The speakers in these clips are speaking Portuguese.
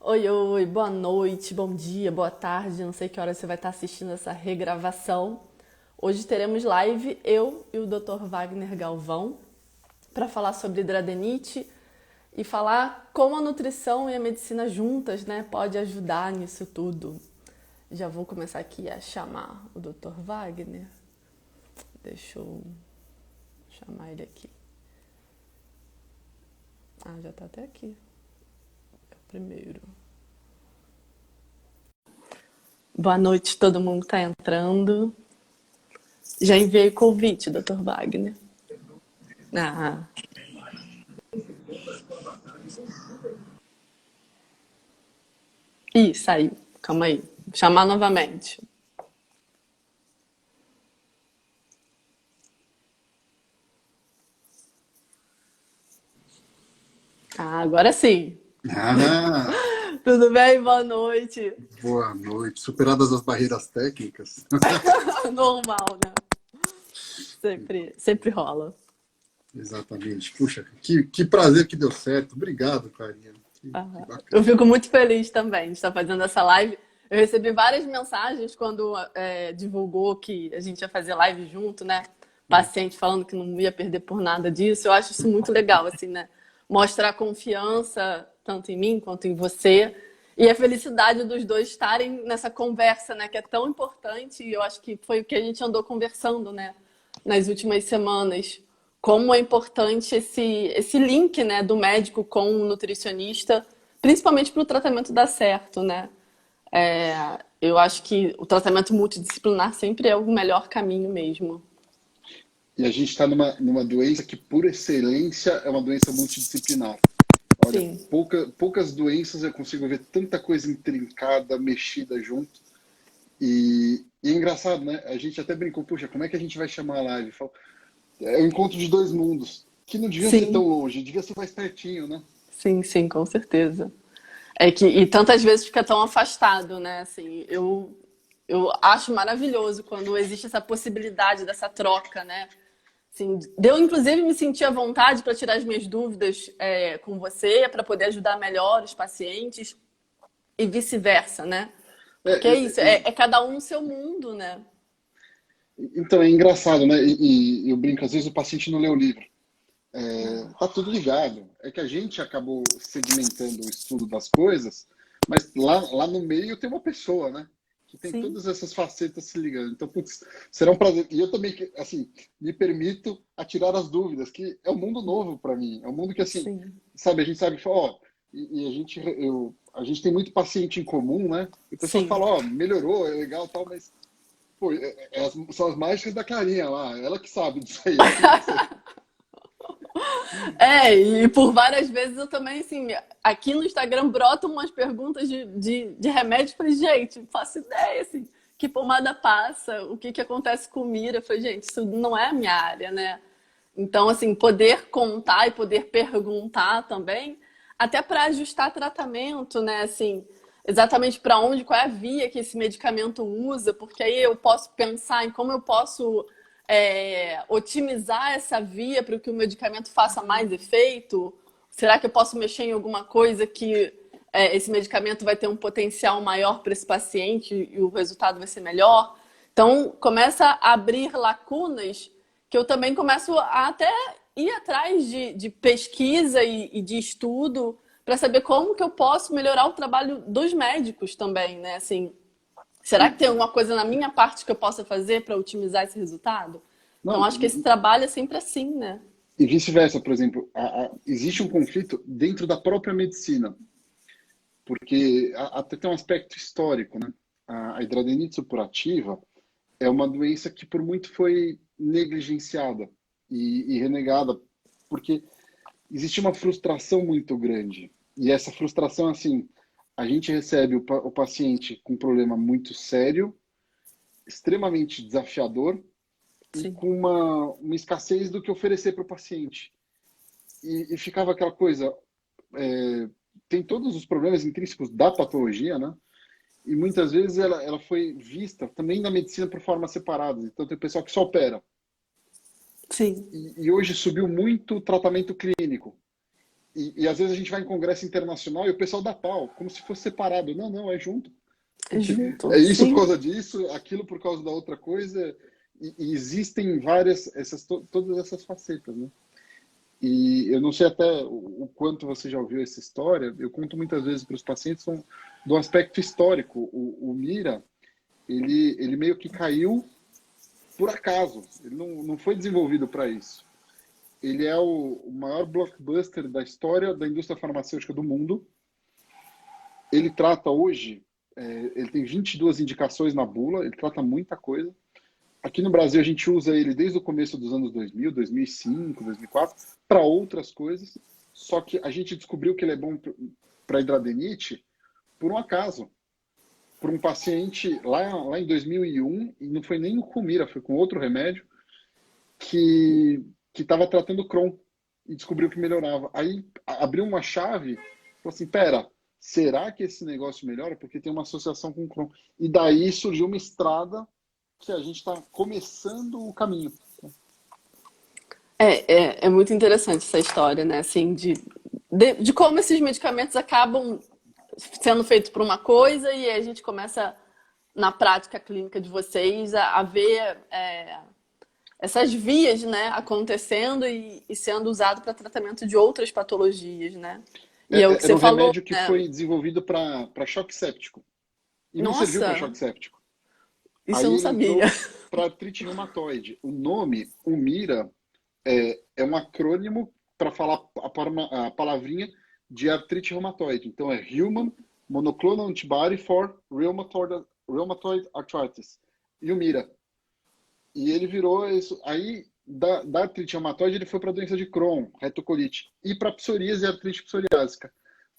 Oi, oi, boa noite, bom dia, boa tarde. Não sei que hora você vai estar assistindo essa regravação. Hoje teremos live, eu e o Dr. Wagner Galvão, para falar sobre hidradeniite e falar como a nutrição e a medicina juntas, né, pode ajudar nisso tudo. Já vou começar aqui a chamar o Dr. Wagner. Deixa eu chamar ele aqui. Ah, já tá até aqui. É o primeiro. Boa noite, todo mundo que tá entrando. Já enviei o convite, Dr. Wagner. Ah. Ih, saiu. Calma aí. Vou chamar novamente. Ah, agora sim. Ah, Tudo bem? Boa noite. boa noite. Superadas as barreiras técnicas. Normal, né? Sempre rola. Exatamente. Puxa, que prazer que deu certo. Obrigado, carinha. Que Eu bacana. fico muito feliz também de estar fazendo essa live. Eu recebi várias mensagens quando divulgou que a gente ia fazer live junto, né? Paciente falando que não ia perder por nada disso. Eu acho isso muito legal, assim, né? Mostrar confiança tanto em mim quanto em você. E a felicidade dos dois estarem nessa conversa, né? Que é tão importante. E eu acho que foi o que a gente andou conversando, né? Nas últimas semanas. Como é importante esse link, né, do médico com o nutricionista, principalmente para o tratamento dar certo, né? Eu acho que o tratamento multidisciplinar sempre é o melhor caminho mesmo. E a gente está numa doença que, por excelência, é uma doença multidisciplinar. Olha, Sim, poucas doenças eu consigo ver tanta coisa intrincada, mexida junto. E é engraçado, né? A gente até brincou, puxa, como é que a gente vai chamar a live? É o encontro de dois mundos, que não deviam ser tão sim, longe, devia ser mais pertinho, né? sim, com certeza. E tantas vezes fica tão afastado, né? Assim, eu acho maravilhoso quando existe essa possibilidade dessa troca, né? Assim, deu inclusive me sentir à vontade para tirar as minhas dúvidas com você, para poder ajudar melhor os pacientes e vice-versa, né? É, Porque é é, isso, é cada um no seu mundo, né? então, é engraçado, né? E eu brinco, às vezes o paciente não lê o livro. Tá tudo ligado. É que a gente acabou segmentando o estudo das coisas, mas lá no meio tem uma pessoa, né? Que tem Sim, todas essas facetas se ligando. Então, putz, será um prazer. E eu também, assim, me permito atirar as dúvidas, que é um mundo novo para mim. É um mundo que, assim, sim, sabe, a gente sabe que, fala, ó, e a gente tem muito paciente em comum, né? E o pessoal sim. fala, ó, melhorou, é legal, tal, mas, pô, são as mágicas da carinha lá, ela que sabe disso aí, eu que não sei. E por várias vezes eu também, assim, aqui no Instagram brotam umas perguntas de remédio. Eu falei, gente, não faço ideia, assim, que pomada passa, o que acontece com mira. Eu falei, gente, isso não é a minha área, né? Então, assim, poder contar e poder perguntar também, até para ajustar tratamento, né? Assim, exatamente para onde, qual é a via que esse medicamento usa, porque aí eu posso pensar em como eu posso otimizar essa via para que o medicamento faça mais efeito. Será que eu posso mexer em alguma coisa que esse medicamento vai ter um potencial maior para esse paciente e o resultado vai ser melhor? Então, começa a abrir lacunas que eu também começo a até ir atrás de pesquisa e de estudo para saber como que eu posso melhorar o trabalho dos médicos também, né? Assim, será que tem alguma coisa na minha parte que eu possa fazer para otimizar esse resultado? Então, Não, acho que esse trabalho é sempre assim, né? e vice-versa, por exemplo, existe um conflito dentro da própria medicina, porque até tem um aspecto histórico, né? A hidradenite supurativa é uma doença que por muito foi negligenciada e renegada, porque existe uma frustração muito grande. E essa frustração, assim, a gente recebe o paciente com um problema muito sério, extremamente desafiador e Sim, com uma escassez do que oferecer para o paciente. E ficava aquela coisa, tem todos os problemas intrínsecos da patologia, né? E muitas vezes ela foi vista também na medicina por formas separadas. Então tem o pessoal que só opera. sim, E hoje subiu muito o tratamento clínico. E às vezes a gente vai em congresso internacional e o pessoal dá pau, como se fosse separado. Não, não, é junto. Junto, É isso por sim. causa disso, aquilo por causa da outra coisa. E existem várias, todas essas facetas, né? E eu não sei até o quanto você já ouviu essa história, eu conto muitas vezes para os pacientes do aspecto histórico. O Mira, ele meio que caiu por acaso, ele não foi desenvolvido para isso. Ele é o maior blockbuster da história da indústria farmacêutica do mundo. Ele trata hoje, ele tem 22 indicações na bula, ele trata muita coisa. Aqui no Brasil a gente usa ele desde o começo dos anos 2000, 2005, 2004, para outras coisas. Só que a gente descobriu que ele é bom para hidradeniite por um acaso. Por um paciente lá em 2001, e não foi nem com Mira, foi com outro remédio, que estava tratando Crohn e descobriu que melhorava. Aí abriu uma chave, falou assim, pera, será que esse negócio melhora? Porque tem uma associação com Crohn. E daí surgiu uma estrada que a gente está começando o caminho. É muito interessante essa história, né? Assim, de como esses medicamentos acabam sendo feitos por uma coisa e a gente começa, na prática clínica de vocês, a ver essas vias, né, acontecendo e sendo usado para tratamento de outras patologias, né? E é o que Era você um falou, remédio que né? foi desenvolvido para choque séptico. E não serviu para Nossa, choque séptico. isso eu Aí não ele sabia. entrou para artrite reumatoide. O nome, o MIRA, é um acrônimo para falar a palavrinha de artrite reumatoide. Então é Human Monoclonal Antibody for Rheumatoid Arthritis. E o MIRA. E ele virou isso. Aí, da artrite reumatoide, ele foi para a doença de Crohn, retocolite, e para psoríase e artrite psoriásica.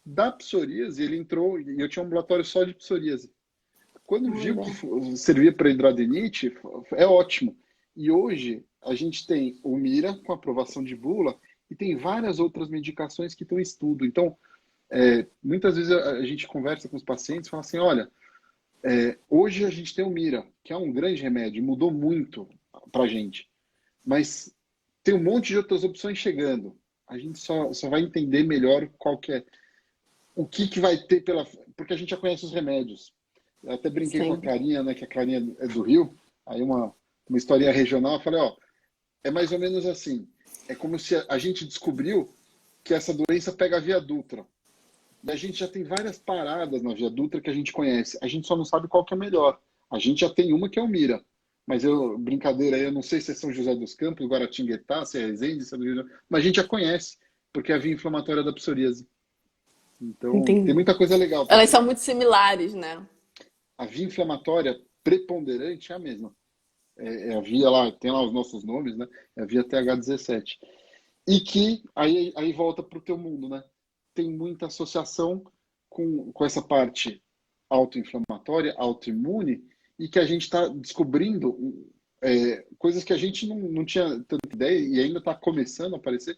Da psoríase, ele entrou, e eu tinha um ambulatório só de psoríase. Quando viu que Olha. servia para hidradeniite, é ótimo. E hoje, a gente tem o Mira, com aprovação de bula, e tem várias outras medicações que estão em estudo. Então, muitas vezes a gente conversa com os pacientes e fala assim, olha, hoje a gente tem o Mira, que é um grande remédio, mudou muito para a gente. Mas tem um monte de outras opções chegando. A gente só vai entender melhor qual que é, o que vai ter pela... Porque a gente já conhece os remédios. Eu até brinquei com a Sim, Clarinha, né, que a Clarinha é do Rio, aí uma historinha regional, eu falei, ó, é mais ou menos assim, é como se a gente descobriu que essa doença pega a via Dutra. E a gente já tem várias paradas na Via Dutra que a gente conhece. A gente só não sabe qual que é melhor. A gente já tem uma que é o Mira. Mas brincadeira aí, eu não sei se é São José dos Campos, Guaratinguetá, se é Resende, se é do Rio de Janeiro, mas a gente já conhece, porque é a via inflamatória da psoríase. Então, tem entendi. muita coisa legal para Elas são tratar. muito similares, né? A via inflamatória preponderante é a mesma. É a via lá, tem lá os nossos nomes, né? É a via TH17. E que aí volta para o teu mundo, né? Tem muita associação com essa parte autoinflamatória, autoimune, e que a gente está descobrindo coisas que a gente não tinha tanta ideia e ainda está começando a aparecer,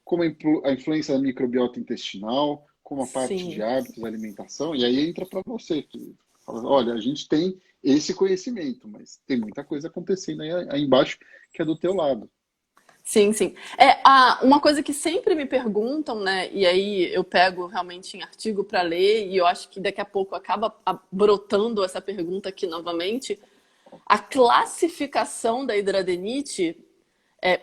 como a influência da microbiota intestinal, como a parte de Sim. hábitos, alimentação, e aí entra para você, que fala, olha, a gente tem esse conhecimento, mas tem muita coisa acontecendo aí embaixo que é do teu lado. Sim, sim. Uma coisa que sempre me perguntam, né? E aí eu pego realmente em artigo para ler, e eu acho que daqui a pouco acaba brotando essa pergunta aqui novamente. A classificação da hidradenite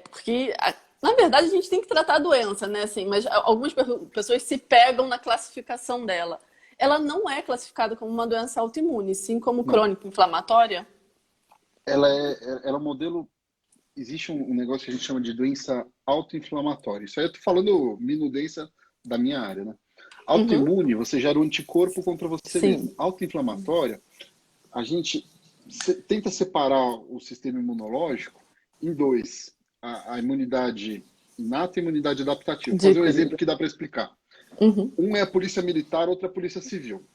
porque, na verdade, a gente tem que tratar a doença, né? Assim, mas algumas pessoas se pegam na classificação dela. Ela não é classificada como uma doença autoimune, sim como Não, crônico-inflamatória? ela é um modelo. Existe um negócio que a gente chama de doença autoinflamatória. Isso aí eu tô falando minudência da minha área, né? Uhum. Autoimune, você gera um anticorpo contra você mesmo. Sim, Autoinflamatória, a gente tenta separar o sistema imunológico em dois: a imunidade inata e a imunidade adaptativa. Vou de fazer um exemplo equilíbrio. que dá para explicar. Uhum. Um é a polícia militar, outro é a polícia civil.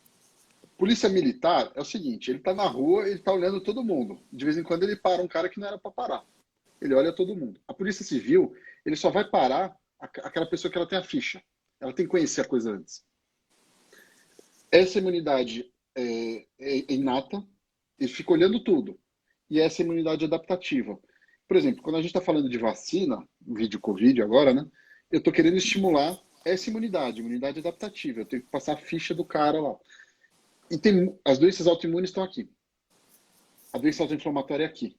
Polícia militar é o seguinte: ele está na rua, ele está olhando todo mundo. De vez em quando ele para um cara que não era para parar. Ele olha todo mundo. A polícia civil, ele só vai parar aquela pessoa que ela tem a ficha. Ela tem que conhecer a coisa antes. Essa imunidade é inata, ele fica olhando tudo. E essa imunidade adaptativa. Por exemplo, quando a gente está falando de vacina, vídeo Covid agora, né? Eu estou querendo estimular essa imunidade adaptativa. Eu tenho que passar a ficha do cara lá. E tem, as doenças autoimunes estão aqui. A doença autoinflamatória é aqui.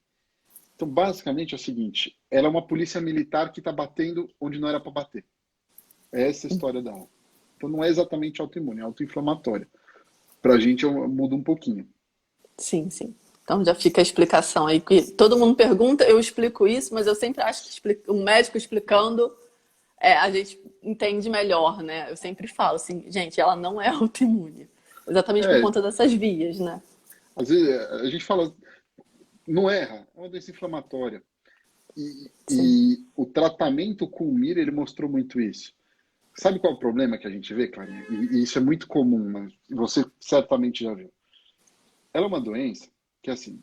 Então, basicamente, é o seguinte: ela é uma polícia militar que está batendo onde não era para bater. Essa é a história dela. Então, não é exatamente autoimune, é autoinflamatória. Para a gente, muda um pouquinho. Sim, sim. Então já fica a explicação aí, que todo mundo pergunta, eu explico isso, mas eu sempre acho que um médico explicando, a gente entende melhor, né? Eu sempre falo assim, gente, ela não é autoimune. Exatamente por É, conta dessas vias, né? às vezes a gente fala, não erra, é uma doença inflamatória. Sim. E o tratamento com o MIR, ele mostrou muito isso. Sabe qual é o problema que a gente vê, Clarinha? E isso é muito comum, mas você certamente já viu. Ela é uma doença que, assim,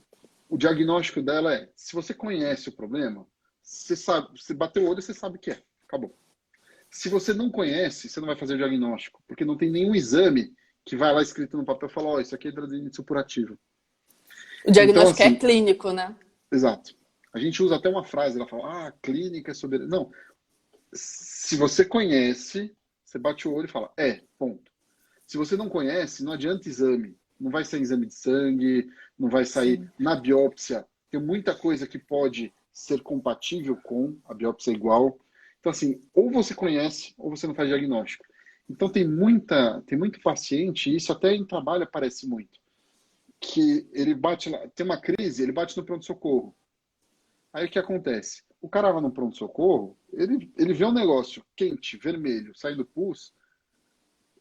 o diagnóstico dela é, se você conhece o problema, você sabe, você bateu o olho, você sabe o que é. Acabou. Se você não conhece, você não vai fazer o diagnóstico, porque não tem nenhum exame que vai lá escrito no papel e fala, ó, isso aqui é hidradinite supurativa. O Então, diagnóstico é assim, clínico, né? exato. A gente usa até uma frase, ela fala, clínica é soberana. Não, se você conhece, você bate o olho e fala, ponto. Se você não conhece, não adianta exame. Não vai sair exame de sangue, não vai sair Sim. na biópsia. Tem muita coisa que pode ser compatível com a biópsia igual. Então, assim, ou você conhece, ou você não faz diagnóstico. Então, tem muito paciente, e isso até em trabalho aparece muito, que ele bate, tem uma crise, ele bate no pronto-socorro. Aí o que acontece? O cara vai no pronto-socorro, ele vê um negócio quente, vermelho, saindo pus,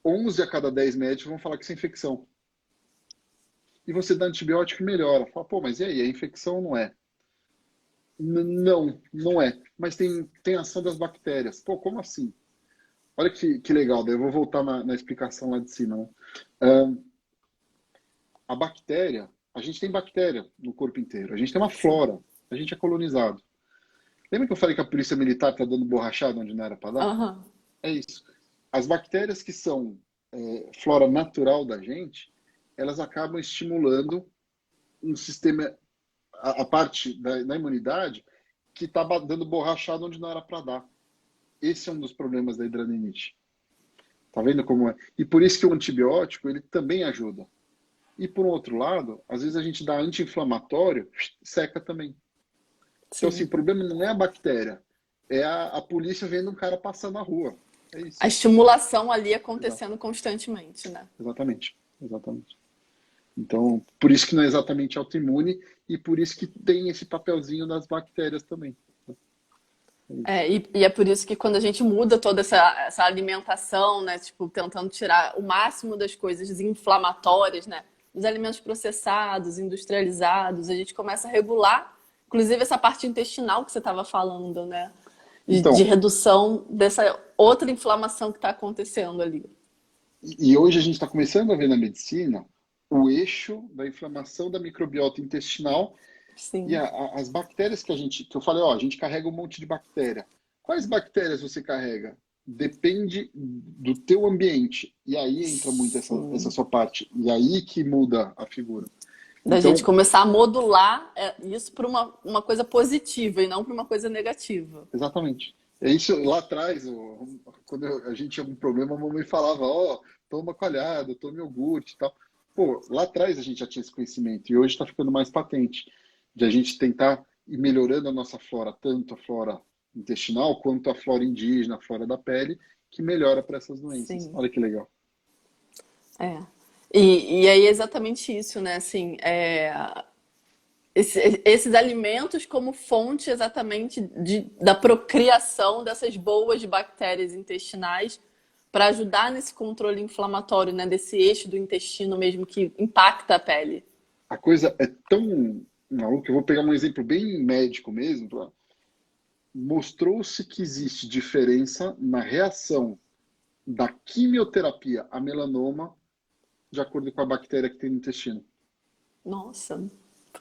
11 a cada 10 médicos vão falar que isso é infecção. E você dá antibiótico e melhora. Fala, pô, mas e aí? A infecção não é? Não, não é. Mas tem ação das bactérias. Pô, como assim? Olha que legal. Daí eu vou voltar na explicação lá de cima. Né? A bactéria, a gente tem bactéria no corpo inteiro. A gente tem uma Sim. flora. A gente é colonizado. Lembra que eu falei que a polícia militar está dando borrachada onde não era para dar? Aham. É isso. As bactérias que são flora natural da gente, elas acabam estimulando um sistema, a parte da imunidade, que está dando borrachada onde não era para dar. Esse é um dos problemas da hidradinite. Tá vendo como é? E por isso que o antibiótico, ele também ajuda. E por outro lado, às vezes a gente dá anti-inflamatório, seca também. Então, assim, o Sim. problema não é a bactéria, é a polícia vendo um cara passar na rua. É A isso. estimulação ali Exato. acontecendo constantemente, né? Exatamente. Exatamente. Então, por isso que não é exatamente autoimune e por isso que tem esse papelzinho das bactérias também. É isso. E é por isso que quando a gente muda toda essa alimentação, né? Tipo, tentando tirar o máximo das coisas inflamatórias, né? Dos alimentos processados, industrializados, a gente começa a regular, inclusive essa parte intestinal que você estava falando, né? De Então, redução dessa outra inflamação que está acontecendo ali. e hoje a gente está começando a ver na medicina o eixo da inflamação da microbiota intestinal e Sim. as bactérias que eu falei, ó, a gente carrega um monte de bactéria. Quais bactérias você carrega? Depende do teu ambiente. E aí entra muito essa Sim. sua parte. E aí que muda a figura. Da gente Então, começar a modular isso para uma coisa positiva e não para uma coisa negativa. exatamente. É isso lá atrás, quando a gente tinha um problema, a mamãe falava, ó, toma coalhada, toma iogurte e tal. Pô, lá atrás a gente já tinha esse conhecimento e hoje está ficando mais patente de a gente tentar ir melhorando a nossa flora, tanto a flora intestinal quanto a flora indígena, a flora da pele, que melhora para essas doenças. Sim. Olha que legal. É. E aí é exatamente isso, né? Assim, esses alimentos como fonte exatamente da procriação dessas boas bactérias intestinais para ajudar nesse controle inflamatório, né? Desse eixo do intestino mesmo que impacta a pele. A coisa é tão maluca, eu vou pegar um exemplo bem médico mesmo. Mostrou-se que existe diferença na reação da quimioterapia a melanoma de acordo com a bactéria que tem no intestino. Nossa,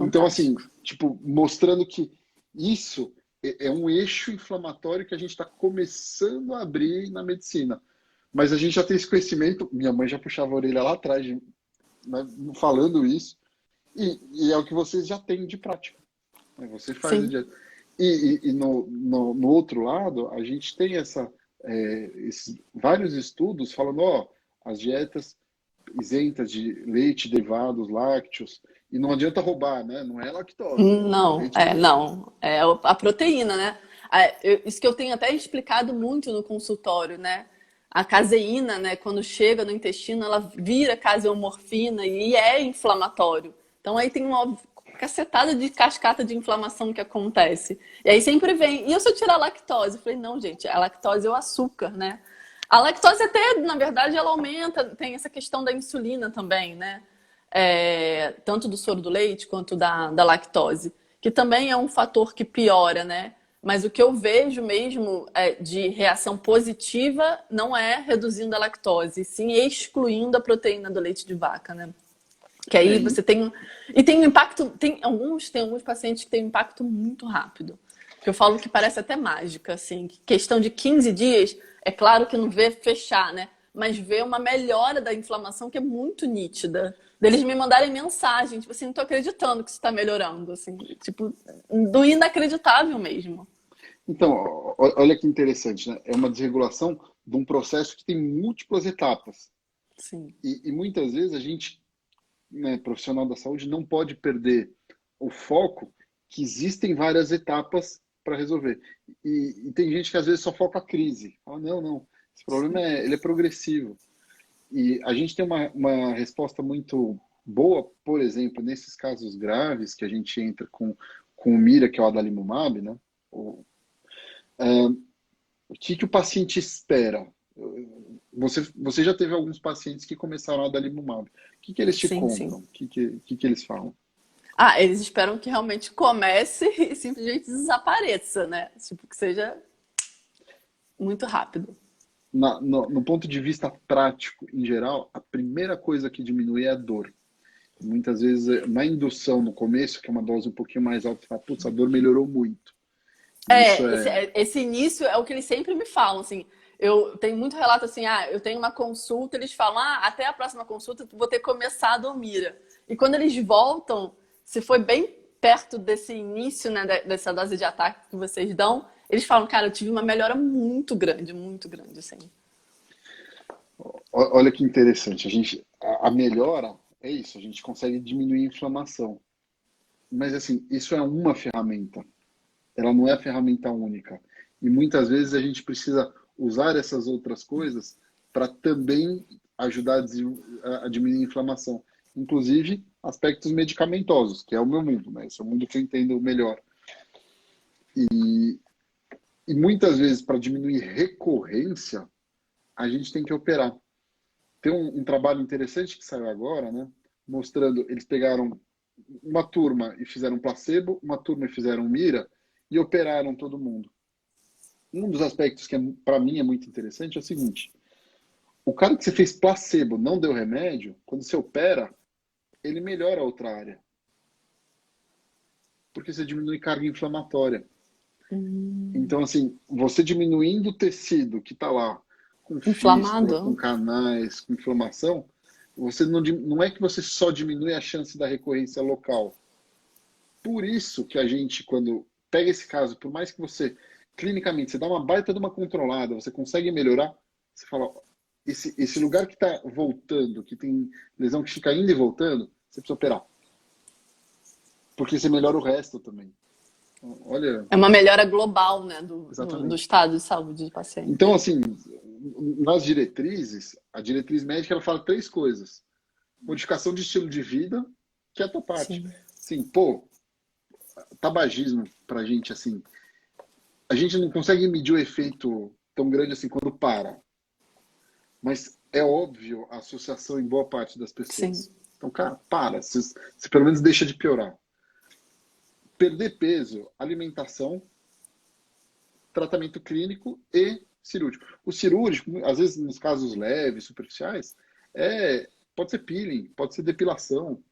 Então, assim, fantástico. tipo, mostrando que isso é um eixo inflamatório que a gente está começando a abrir na medicina. Mas a gente já tem esse conhecimento, minha mãe já puxava a orelha lá atrás, né, falando isso, e é o que vocês já têm de prática. Né? Você faz o Sim, dia. E no outro lado, a gente tem vários estudos falando, ó, as dietas isentas de leite, derivados, lácteos, e não adianta roubar, né? Não é lactose, é Não, leite derivado. não. É a proteína, né? Isso que eu tenho até explicado muito no consultório, né? A caseína, né, quando chega no intestino, ela vira caseomorfina e é inflamatório. Então aí tem uma cacetada de cascata de inflamação que acontece. E aí sempre vem, e se eu tirar a lactose? Eu falei, não, gente, a lactose é o açúcar, né? A lactose até, na verdade, ela aumenta, tem essa questão da insulina também, né? Tanto do soro do leite quanto da lactose, que também é um fator que piora, né? Mas o que eu vejo mesmo de reação positiva não é reduzindo a lactose, sim excluindo a proteína do leite de vaca, né? Que É, aí você tem. E tem um impacto. Tem alguns pacientes que têm um impacto muito rápido. Que eu falo que parece até mágica, assim. Questão de 15 dias, é claro que não vê fechar, né? Mas vê uma melhora da inflamação que é muito nítida. Deles me mandarem mensagem, tipo assim, não tô acreditando que isso tá melhorando, assim. Tipo, do inacreditável mesmo. então, olha que interessante, né? É uma desregulação de um processo que tem múltiplas etapas. Sim, E muitas vezes a gente, né, profissional da saúde, não pode perder o foco que existem várias etapas para resolver. E tem gente que às vezes só foca a crise. Fala, não, não, esse problema sim, ele é progressivo. E a gente tem uma resposta muito boa, por exemplo, nesses casos graves que a gente entra com o Mira, que é o adalimumab, né? O que o paciente espera? Você já teve alguns pacientes que começaram a adalimumab. O que eles te sim, sim. contam? O que eles falam? Ah, eles esperam que realmente comece e simplesmente desapareça, né? Tipo, que seja muito rápido. No ponto de vista prático, em geral, a primeira coisa que diminui é a dor. Muitas vezes, na indução, no começo, que é uma dose um pouquinho mais alta, você fala, putz, a dor melhorou muito. E isso Esse, é. esse início é o que eles sempre me falam, assim. Eu tenho muito relato assim, eu tenho uma consulta, eles falam, até a próxima consulta vou ter começado o Mira. E quando eles voltam, se foi bem perto desse início, né, dessa dose de ataque que vocês dão, eles falam, cara, eu tive uma melhora muito grande, assim. Olha que interessante. A melhora é isso, a gente consegue diminuir a inflamação. Mas, assim, isso é uma ferramenta. Ela não é a ferramenta única. E muitas vezes a gente precisa usar essas outras coisas para também ajudar a diminuir a inflamação. Inclusive, aspectos medicamentosos, que é o meu mundo, né? Esse é o mundo que eu entendo melhor. E muitas vezes, para diminuir recorrência, a gente tem que operar. Tem um trabalho interessante que saiu agora, né? Mostrando, eles pegaram uma turma e fizeram placebo, uma turma e fizeram mira, e operaram todo mundo. Um dos aspectos que para mim é muito interessante é o seguinte: o cara que você fez placebo não deu remédio, quando você opera, ele melhora a outra área, porque você diminui carga inflamatória. Hum. Então, assim, você diminuindo o tecido que está lá, com fístula, com Inflamado? canais, com inflamação, você não é que você só diminui a chance da recorrência local. Por isso que a gente, quando pega esse caso, por mais que você, clinicamente, você dá uma baita de uma controlada, você consegue melhorar, você fala, ó, esse lugar que está voltando, que tem lesão que fica indo e voltando, você precisa operar. Porque você melhora o resto também. Olha, É uma melhora global, né, do exatamente. estado de saúde do Então, paciente. assim, nas diretrizes, a diretriz médica ela fala três coisas. Modificação de estilo de vida, que é a tua parte. Sim. Assim, pô, tabagismo pra gente, assim, a gente não consegue medir o efeito tão grande assim quando para. Mas é óbvio a associação em boa parte das Sim. pessoas. Então, cara, para. Se pelo menos deixa de piorar. Perder peso, alimentação, tratamento clínico e cirúrgico. O cirúrgico, às vezes, nos casos leves, superficiais, pode ser peeling, pode ser depilação,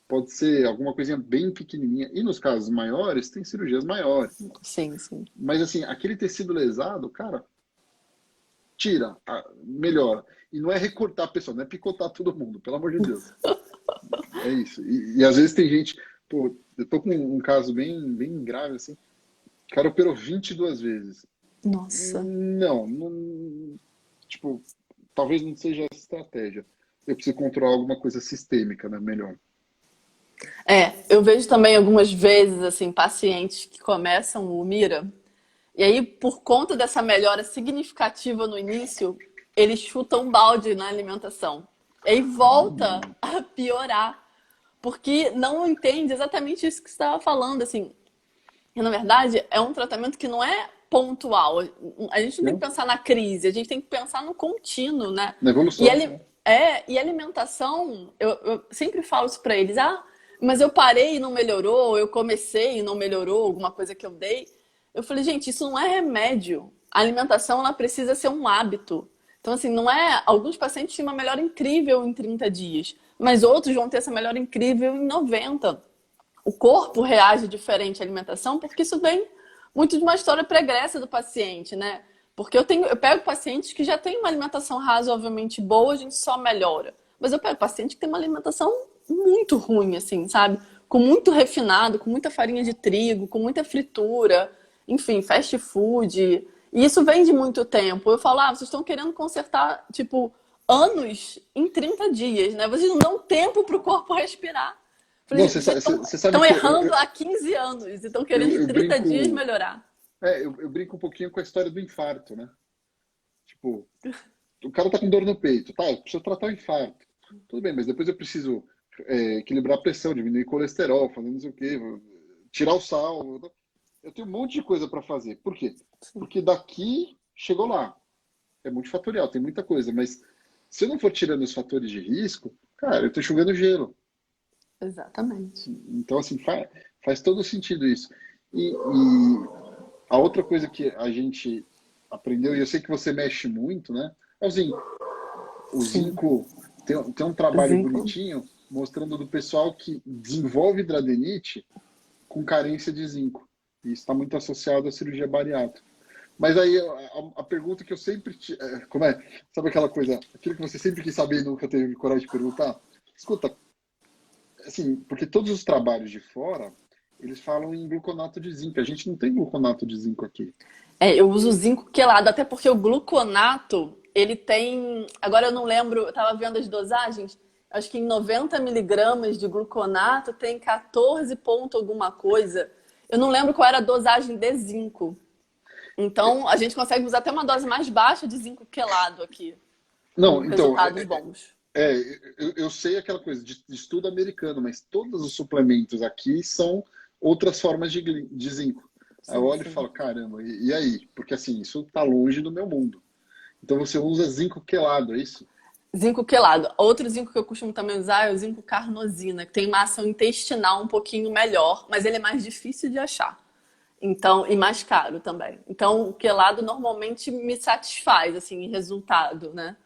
pode ser alguma coisinha bem pequenininha. E nos casos maiores, tem cirurgias maiores. Sim, sim. Mas, assim, aquele tecido lesado, cara, tira, melhora. E não é recortar a pessoa, não é picotar todo mundo, pelo amor de Deus. É isso. E às vezes tem gente, pô, eu tô com um caso bem grave, assim, o cara operou 22 vezes. Nossa. Tipo, talvez não seja essa estratégia. Eu preciso controlar alguma coisa sistêmica, né? Melhor. Eu vejo também algumas vezes, assim, pacientes que começam o Mira, e aí, por conta dessa melhora significativa no início, eles chutam um balde na alimentação. E aí volta a piorar, porque não entende exatamente isso que você estava falando, assim. E, na verdade, é um tratamento que não é pontual. A gente não tem que Não? pensar na crise, a gente tem que pensar no contínuo, né? Na E, evolução, né? e alimentação, eu sempre falo isso para eles. Ah, mas eu parei e não melhorou, eu comecei e não melhorou alguma coisa que eu dei. Eu falei, gente, isso não é remédio. A alimentação, ela precisa ser um hábito. Então, assim, não é. Alguns pacientes têm uma melhora incrível em 30 dias, mas outros vão ter essa melhora incrível em 90. O corpo reage diferente à alimentação, porque isso vem muito de uma história pregressa do paciente, né? Porque eu pego pacientes que já têm uma alimentação razoavelmente boa, a gente só melhora. Mas eu pego paciente que tem uma alimentação muito ruim, assim, sabe? Com muito refinado, com muita farinha de trigo, com muita fritura, enfim, fast food. E isso vem de muito tempo. Eu falo, vocês estão querendo consertar, tipo, anos em 30 dias, né? Vocês não dão tempo para o corpo respirar. Não, Falei, vocês você sabe estão que errando há 15 anos e estão querendo em eu 30 brinco. dias melhorar. Eu brinco um pouquinho com a história do infarto, né? Tipo, o cara tá com dor no peito, tá? Eu preciso tratar o infarto. Tudo bem, mas depois eu preciso equilibrar a pressão, diminuir colesterol, fazer não sei o quê, tirar o sal. Eu tenho um monte de coisa para fazer. Por quê? Porque daqui chegou lá. É multifatorial, tem muita coisa, mas se eu não for tirando os fatores de risco, cara, eu tô enxugando gelo. Exatamente. Então, assim, faz todo sentido isso. E a outra coisa que a gente aprendeu, e eu sei que você mexe muito, né? É o zinco. O Sim. zinco tem um trabalho Zinco. bonitinho mostrando do pessoal que desenvolve hidradenite com carência de zinco. E isso está muito associado à cirurgia bariátrica. Mas aí a pergunta que eu sempre. Como é? Sabe aquela coisa? Aquilo que você sempre quis saber e nunca teve coragem de perguntar? Escuta, assim, porque todos os trabalhos de fora, eles falam em gluconato de zinco. A gente não tem gluconato de zinco aqui. Eu uso zinco quelado, até porque o gluconato, ele tem. Agora eu não lembro, eu estava vendo as dosagens. Acho que em 90 miligramas de gluconato tem 14 ponto alguma coisa. Eu não lembro qual era a dosagem de zinco. Então, a gente consegue usar até uma dose mais baixa de zinco quelado aqui, com Não, então, resultados bons. é, eu sei aquela coisa de estudo americano, mas todos os suplementos aqui são outras formas de zinco. Aí eu Sim, olho e sim. falo, caramba, e aí? Porque assim, isso tá longe do meu mundo. Então você usa zinco quelado, é isso? Zinco quelado. Outro zinco que eu costumo também usar é o zinco carnosina, que tem uma ação intestinal um pouquinho melhor, mas ele é mais difícil de achar. Então, e mais caro também. Então, o quelado normalmente me satisfaz, assim, em resultado, né?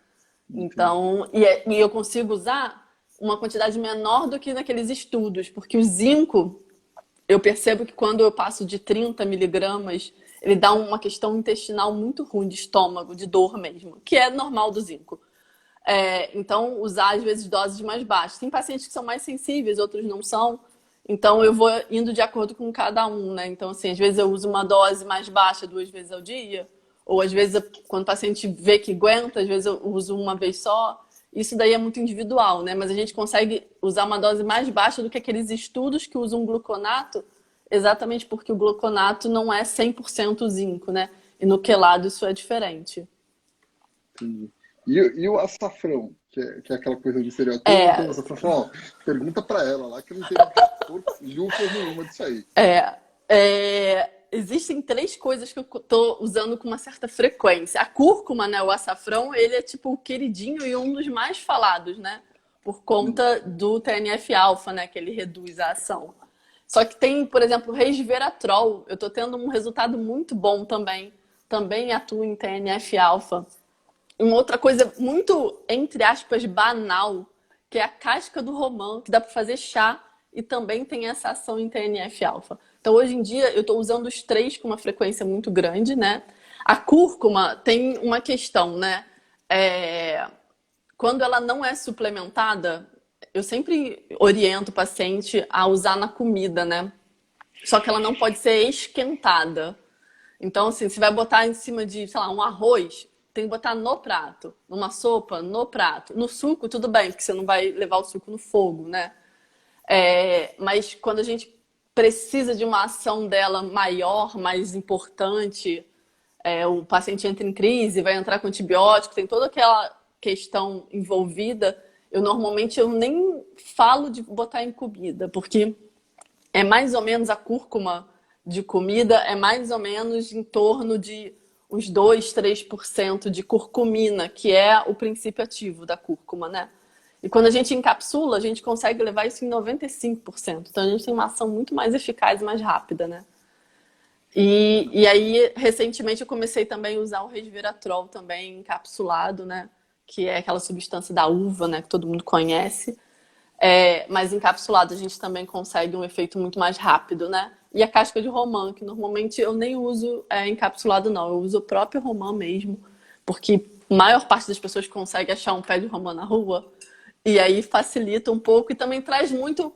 Entendi. Então, e eu consigo usar uma quantidade menor do que naqueles estudos, porque o zinco, eu percebo que quando eu passo de 30 miligramas, ele dá uma questão intestinal muito ruim de estômago, de dor mesmo, que é normal do zinco. Então, usar às vezes doses mais baixas. Tem pacientes que são mais sensíveis, outros não são. Então, eu vou indo de acordo com cada um, né? Então, assim, às vezes eu uso uma dose mais baixa 2 vezes ao dia, ou às vezes, quando o paciente vê que aguenta, às vezes eu uso uma vez só. Isso daí é muito individual, né? Mas a gente consegue usar uma dose mais baixa do que aqueles estudos que usam gluconato, exatamente porque o gluconato não é 100% zinco, né? E no quelado isso é diferente. Entendi. E o açafrão, que é aquela coisa misteriosa. Todo mundo tem É, açafrão. Fala, ó, pergunta pra ela lá que eu não tenho lúpula nenhuma disso aí. Existem três coisas que eu tô usando com uma certa frequência. A cúrcuma, né, o açafrão, ele é tipo o queridinho e um dos mais falados, né? Por Hum, conta do TNF-alfa, né, que ele reduz a ação. Só que tem, por exemplo, o resveratrol. Eu tô tendo um resultado muito bom também. Também atua em TNF-alfa. Uma outra coisa muito, entre aspas, banal, que é a casca do romã, que dá para fazer chá e também tem essa ação em TNF-alfa. Então, hoje em dia, eu estou usando os três com uma frequência muito grande, né? A cúrcuma tem uma questão, né? É, Quando ela não é suplementada, eu sempre oriento o paciente a usar na comida, né? Só que ela não pode ser esquentada. Então, assim, você vai botar em cima de, sei lá, um arroz, tem que botar no prato. Numa sopa, no prato. No suco, tudo bem, porque você não vai levar o suco no fogo, né? Mas quando a gente precisa de uma ação dela maior, mais importante, o paciente entra em crise, vai entrar com antibiótico, tem toda aquela questão envolvida, eu nem falo de botar em comida, porque é mais ou menos a cúrcuma de comida, é mais ou menos em torno de uns 2, 3% de curcumina, que é o princípio ativo da cúrcuma, né? E quando a gente encapsula, a gente consegue levar isso em 95%. Então a gente tem uma ação muito mais eficaz e mais rápida, né? E aí, recentemente, eu comecei também a usar o resveratrol também encapsulado, né? Que é aquela substância da uva, né? Que todo mundo conhece. Mas encapsulado a gente também consegue um efeito muito mais rápido, né? E a casca de romã, que normalmente eu nem uso encapsulado, não. Eu uso o próprio romã mesmo, porque a maior parte das pessoas consegue achar um pé de romã na rua. E aí facilita um pouco e também traz muito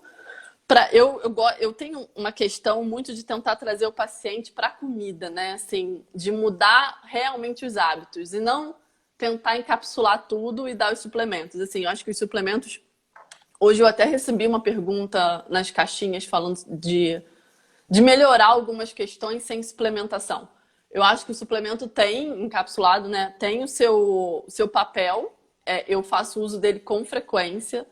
eu tenho uma questão muito de tentar trazer o paciente para a comida, né? Assim, de mudar realmente os hábitos e não tentar encapsular tudo e dar os suplementos. Assim, eu acho que os suplementos. Hoje eu até recebi uma pergunta nas caixinhas falando de melhorar algumas questões sem suplementação. Eu acho que o suplemento tem, encapsulado, né? Tem o seu papel. Eu faço uso dele com frequência.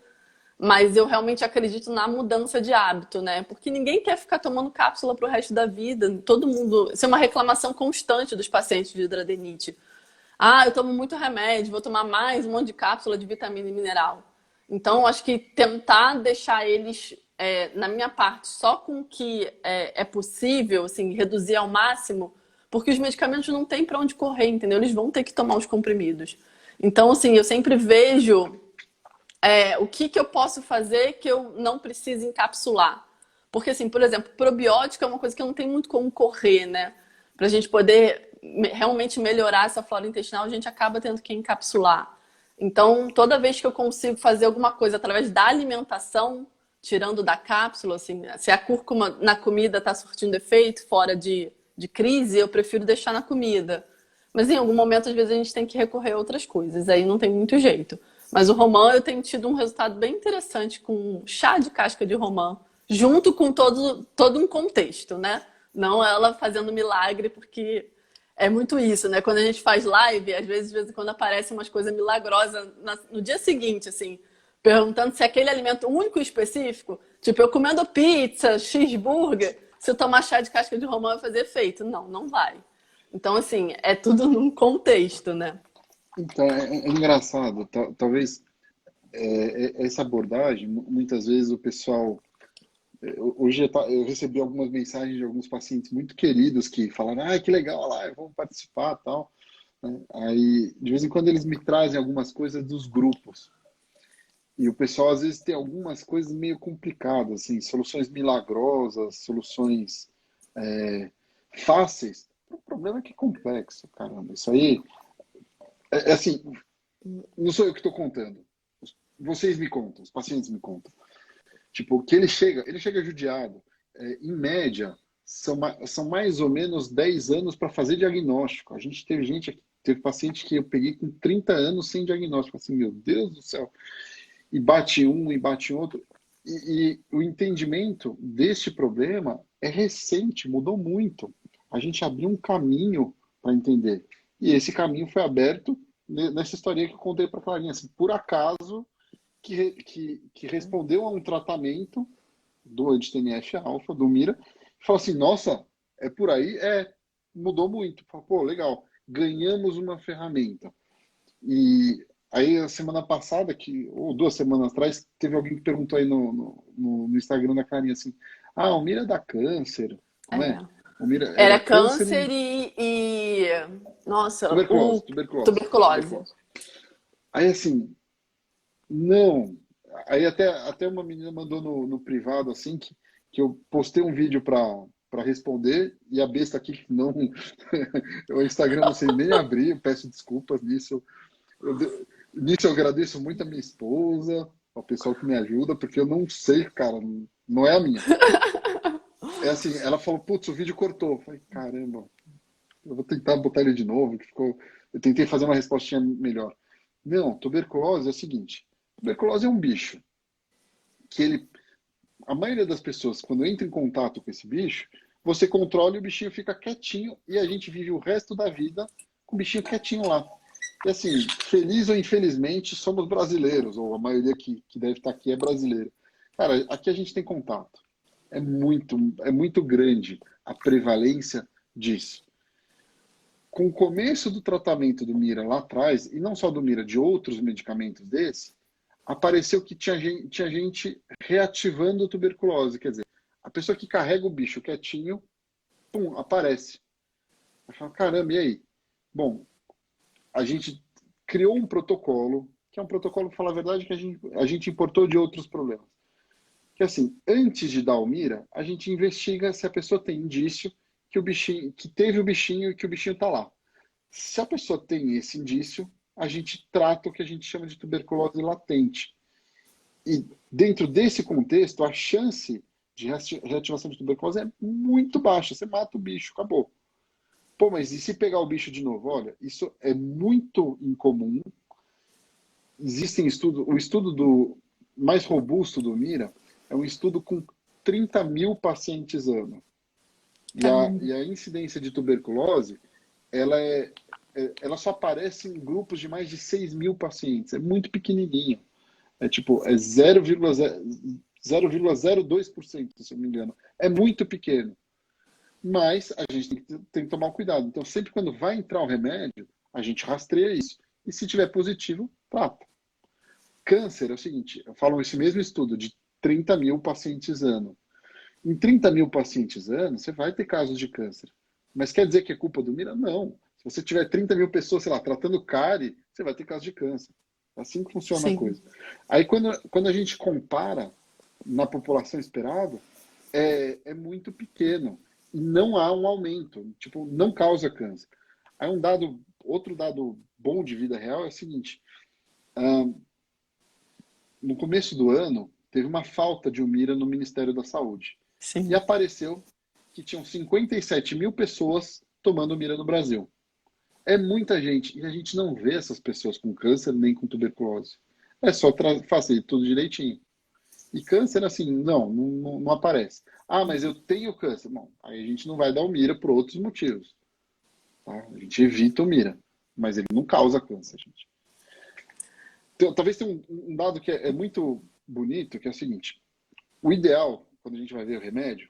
Mas eu realmente acredito na mudança de hábito, né? Porque ninguém quer ficar tomando cápsula pro resto da vida. Todo mundo. Isso é uma reclamação constante dos pacientes de hidradeniite. Ah, eu tomo muito remédio, vou tomar mais um monte de cápsula de vitamina e mineral. Então, eu acho que tentar deixar eles, na minha parte, só com o que é possível, assim, reduzir ao máximo, porque os medicamentos não têm para onde correr, entendeu? Eles vão ter que tomar os comprimidos. Então, assim, eu sempre vejo o que eu posso fazer que eu não precise encapsular. Porque, assim, por exemplo, probiótico é uma coisa que eu não tenho muito como correr, né? Para a gente poder realmente melhorar essa flora intestinal, a gente acaba tendo que encapsular. Então, toda vez que eu consigo fazer alguma coisa através da alimentação, tirando da cápsula, assim, se a cúrcuma na comida está surtindo efeito fora de crise, eu prefiro deixar na comida. Mas em algum momento, às vezes, a gente tem que recorrer a outras coisas, aí não tem muito jeito. Mas o romã, eu tenho tido um resultado bem interessante com chá de casca de romã, junto com todo um contexto, né? Não ela fazendo milagre, porque é muito isso, né? Quando a gente faz live, às vezes, de vez em quando aparecem umas coisas milagrosas no dia seguinte, assim, perguntando se é aquele alimento único e específico, tipo, eu comendo pizza, cheeseburger, se eu tomar chá de casca de romã vai fazer efeito. Não, não vai. Então, assim, é tudo num contexto, né? Então, é engraçado, talvez essa abordagem, muitas vezes o pessoal. Hoje eu recebi algumas mensagens de alguns pacientes muito queridos que falaram: ah, que legal a live, vamos participar tal. Né? Aí, de vez em quando, eles me trazem algumas coisas dos grupos. E o pessoal, às vezes, tem algumas coisas meio complicadas, assim, soluções milagrosas, soluções fáceis. O problema é que é complexo, caramba. Isso aí, assim, não sou eu que estou contando. Vocês me contam, os pacientes me contam. Tipo, que ele chega judiado. Em média, são mais ou menos 10 anos para fazer diagnóstico. A gente teve paciente que eu peguei com 30 anos sem diagnóstico. Assim, meu Deus do céu. E bate um, e bate outro. E o entendimento deste problema é recente, mudou muito. A gente abriu um caminho para entender. E esse caminho foi aberto nessa historinha que eu contei para a Clarinha. Assim, por acaso, que respondeu a um tratamento do anti-TNF-alfa, do Mira, e falou assim, nossa, é por aí? Mudou muito. Falou, pô, legal, ganhamos uma ferramenta. E aí, a semana passada, ou 2 semanas atrás, teve alguém que perguntou aí no Instagram da Clarinha assim, ah, o Mira dá câncer, não é? É. O Mira Era era câncer câncer e nossa, tuberculose, tuberculose, tuberculose. tuberculose. Aí, assim, não. Aí até uma menina mandou no privado assim que eu postei um vídeo para responder e a besta aqui que não o Instagram não sei nem abrir, eu peço desculpas nisso. Nisso eu agradeço muito a minha esposa, ao pessoal que me ajuda, porque eu não sei, cara, não é a minha. É assim, ela falou, putz, o vídeo cortou. Eu falei, caramba. eu vou tentar botar ele de novo, que ficou... Eu tentei fazer uma respostinha melhor. Não, tuberculose é o seguinte, tuberculose é um bicho que ele... A maioria das pessoas, quando entra em contato com esse bicho, você controla e o bichinho fica quietinho e a gente vive o resto da vida com o bichinho quietinho lá. E assim, feliz ou infelizmente, somos brasileiros, ou a maioria que deve estar aqui é brasileira. Cara, aqui a gente tem contato. É muito grande a prevalência disso. Com o começo do tratamento do Mira lá atrás, e não só do Mira, de outros medicamentos desse, apareceu que tinha gente reativando a tuberculose. Quer dizer, a pessoa que carrega o bicho quietinho, pum, aparece. Eu falo, caramba, e aí? Bom, a gente criou um protocolo, que é um protocolo, para falar a verdade, que a gente importou de outros problemas. Que assim, antes de dar o Mira, a gente investiga se a pessoa tem indício que o bichinho, que teve o bichinho e que o bichinho está lá. Se a pessoa tem esse indício, a gente trata o que a gente chama de tuberculose latente. E dentro desse contexto, a chance de reativação de tuberculose é muito baixa. Você mata o bicho, acabou. Pô, mas e se pegar o bicho de novo? Olha, isso é muito incomum. Existem estudos, o estudo mais robusto do Mira é um estudo com 30 mil pacientes ano. E a incidência de tuberculose, ela só aparece em grupos de mais de 6 mil pacientes. É muito pequenininho. É tipo, é 0,02%, se eu não me engano. É muito pequeno. Mas a gente tem que tomar cuidado. Então, sempre quando vai entrar o remédio, a gente rastreia isso. E se tiver positivo, trata. Câncer é o seguinte, eu falo esse mesmo estudo de 30 mil pacientes ano. Em 30 mil pacientes ano, você vai ter casos de câncer. Mas quer dizer que é culpa do Mira? Não. Se você tiver 30 mil pessoas, sei lá, tratando cárie, você vai ter casos de câncer. É assim que funciona a Sim. coisa. Aí quando a gente compara na população esperada, é muito pequeno. E não há um aumento. Tipo, não causa câncer. Aí outro dado bom de vida real é o seguinte. No começo do ano, teve uma falta de Humira no Ministério da Saúde. E Sim. apareceu que tinham 57 mil pessoas tomando Humira no Brasil. É muita gente. E a gente não vê essas pessoas com câncer nem com tuberculose. É só fazer tudo direitinho. E câncer, assim, não aparece. Ah, mas eu tenho câncer. Bom, aí a gente não vai dar o Mira por outros motivos. Tá? A gente evita o Mira. Mas ele não causa câncer, gente. Então, talvez tenha um dado que é muito bonito, que é o seguinte. O ideal, quando a gente vai ver o remédio,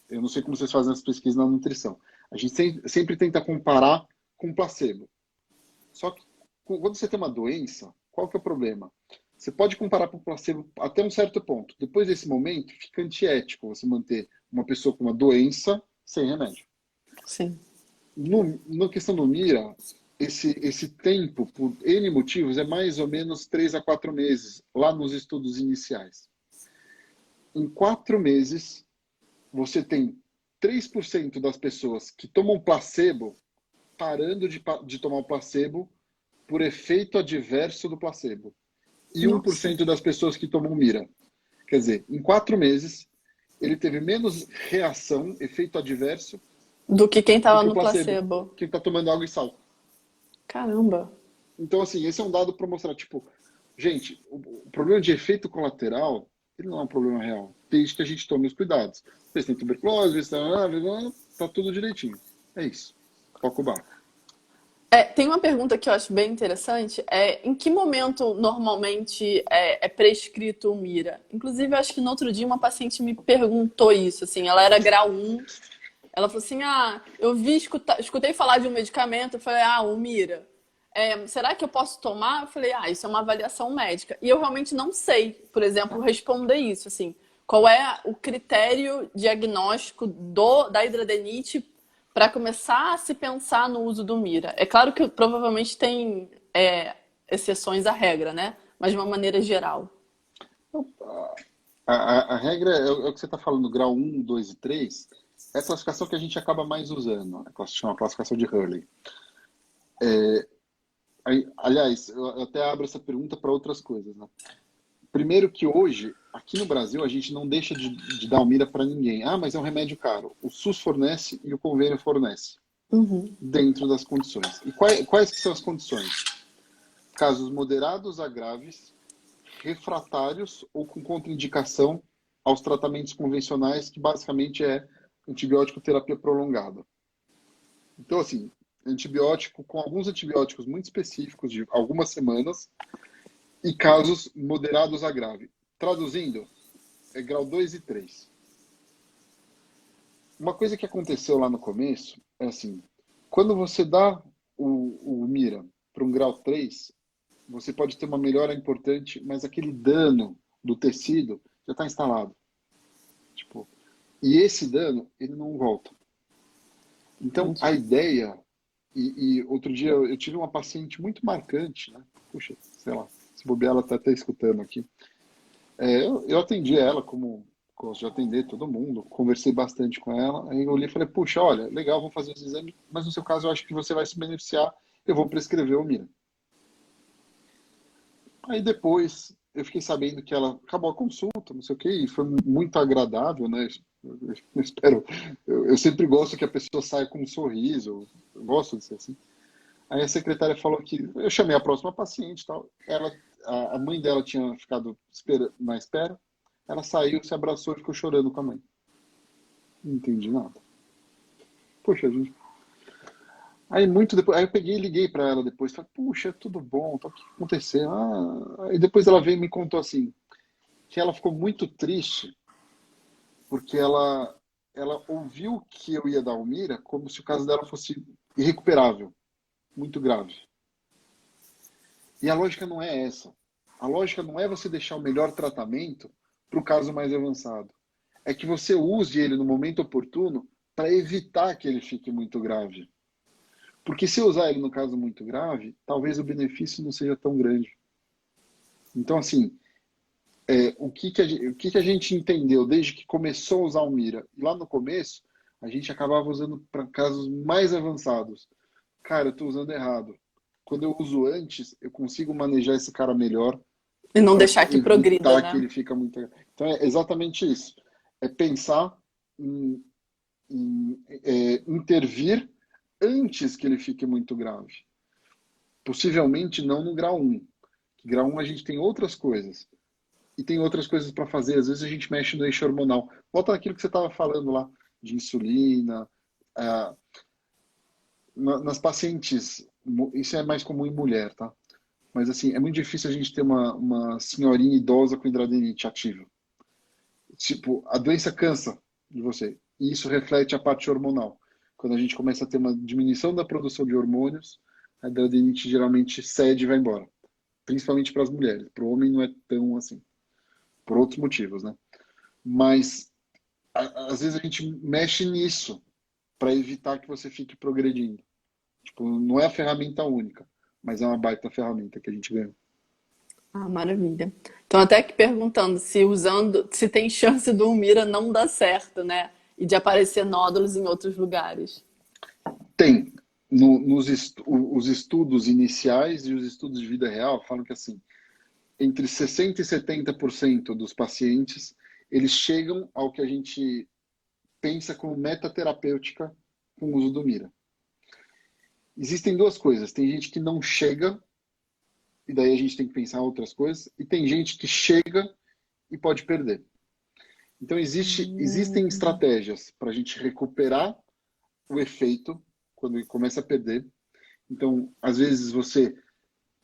eu não sei como vocês fazem as pesquisas na nutrição. A gente sempre tenta comparar com placebo. Só que quando você tem uma doença, qual que é o problema? Você pode comparar com placebo até um certo ponto. Depois desse momento, fica antiético você manter uma pessoa com uma doença sem remédio. Sim. Na questão do Mira, esse tempo, por N motivos, é mais ou menos 3 a 4 meses, lá nos estudos iniciais. Em 4 meses, você tem 3% das pessoas que tomam placebo parando de tomar o placebo por efeito adverso do placebo. E Nossa. 1% das pessoas que tomam Mira. Quer dizer, em 4 meses, ele teve menos reação, efeito adverso, Do que quem do tava que o no placebo, placebo. que está tomando água e sal. Caramba. Então, assim, esse é um dado para mostrar, tipo, gente, o problema de efeito colateral, ele não é um problema real, desde que a gente tome os cuidados. Vocês têm tuberculose, tá tudo direitinho. É isso. Toca o barco. Tem uma pergunta que eu acho bem interessante, em que momento normalmente é prescrito o Mira? Inclusive, eu acho que no outro dia uma paciente me perguntou isso, assim, ela era grau 1, ela falou assim, eu escutei falar de um medicamento, eu falei, o Mira, será que eu posso tomar? Eu falei, isso é uma avaliação médica. E eu realmente não sei, por exemplo, responder isso, assim, qual é o critério diagnóstico da hidradeniite para começar a se pensar no uso do Mira. É claro que provavelmente tem exceções à regra, né? Mas de uma maneira geral. A regra é o que você está falando, grau 1, 2 e 3, é a classificação que a gente acaba mais usando, chama a classificação de Hurley. Aliás, eu até abro essa pergunta para outras coisas. Né? Primeiro que hoje, aqui no Brasil, a gente não deixa de dar o Mira para ninguém. Mas é um remédio caro. O SUS fornece e o convênio fornece. Uhum. dentro das condições. E quais que são as condições? Casos moderados a graves, refratários ou com contraindicação aos tratamentos convencionais, que basicamente é antibiótico terapia prolongada. Então, assim, antibiótico com alguns antibióticos muito específicos de algumas semanas e casos moderados a grave. Traduzindo, é grau 2 e 3. Uma coisa que aconteceu lá no começo é assim, quando você dá o Mira para um grau 3, você pode ter uma melhora importante, mas aquele dano do tecido já está instalado. Tipo, e esse dano, ele não volta. Então, a Entendi. ideia, e outro dia eu tive uma paciente muito marcante, né? Puxa, sei lá, se bobear ela está até escutando aqui. Eu atendi ela como gosto de atender todo mundo, conversei bastante com ela, aí eu olhei e falei, puxa, olha, legal, vou fazer os exames, mas no seu caso eu acho que você vai se beneficiar, eu vou prescrever o Mira. Aí depois eu fiquei sabendo que ela acabou a consulta, não sei o quê, e foi muito agradável, né? Eu espero, eu sempre gosto que a pessoa saia com um sorriso, eu gosto de ser assim. Aí a secretária falou que eu chamei a próxima paciente, e tal. A mãe dela tinha ficado na espera. Ela saiu, se abraçou e ficou chorando com a mãe. Não entendi nada. Poxa, gente. Aí muito depois, aí eu peguei e liguei para ela depois, falei, puxa, tudo bom, tá, o que aconteceu? Aí depois ela veio e me contou assim, que ela ficou muito triste porque ela ouviu que eu ia dar o Mira como se o caso dela fosse irrecuperável, muito grave. E a lógica não é essa. A lógica não é você deixar o melhor tratamento para o caso mais avançado. É que você use ele no momento oportuno para evitar que ele fique muito grave. Porque se usar ele no caso muito grave, talvez o benefício não seja tão grande. Então, assim, o que a gente entendeu desde que começou a usar o Mira? E lá no começo, a gente acabava usando para casos mais avançados. Cara, eu estou usando errado. Quando eu uso antes, eu consigo manejar esse cara melhor E não para deixar que progrida, evitar que né? ele fica muito. Então é exatamente isso. É pensar em, intervir antes que ele fique muito grave. Possivelmente não no grau 1. Grau 1 a gente tem outras coisas. E tem outras coisas para fazer. Às vezes a gente mexe no eixo hormonal. Volta naquilo que você estava falando lá, de insulina. ah, nas pacientes, isso é mais comum em mulher, tá? Mas assim, é muito difícil a gente ter uma senhorinha idosa com hidradinite ativa. Tipo, a doença cansa de você. E isso reflete a parte hormonal. Quando a gente começa a ter uma diminuição da produção de hormônios, a hidradinite geralmente cede e vai embora. Principalmente para as mulheres. Para o homem não é tão assim. Por outros motivos, né? Mas às vezes a gente mexe nisso para evitar que você fique progredindo. Tipo, não é a ferramenta única, mas é uma baita ferramenta que a gente ganhou. Ah, maravilha. Então, até que perguntando se usando, se tem chance do Humira não dar certo, né? E de aparecer nódulos em outros lugares. Tem. Os estudos iniciais e os estudos de vida real falam que assim, entre 60% e 70% dos pacientes, eles chegam ao que a gente pensa como metaterapêutica com o uso do Mira. Existem duas coisas. Tem gente que não chega, e daí a gente tem que pensar em outras coisas, e tem gente que chega e pode perder. Então, existem Hum. estratégias para a gente recuperar o efeito quando ele começa a perder. Então, às vezes, você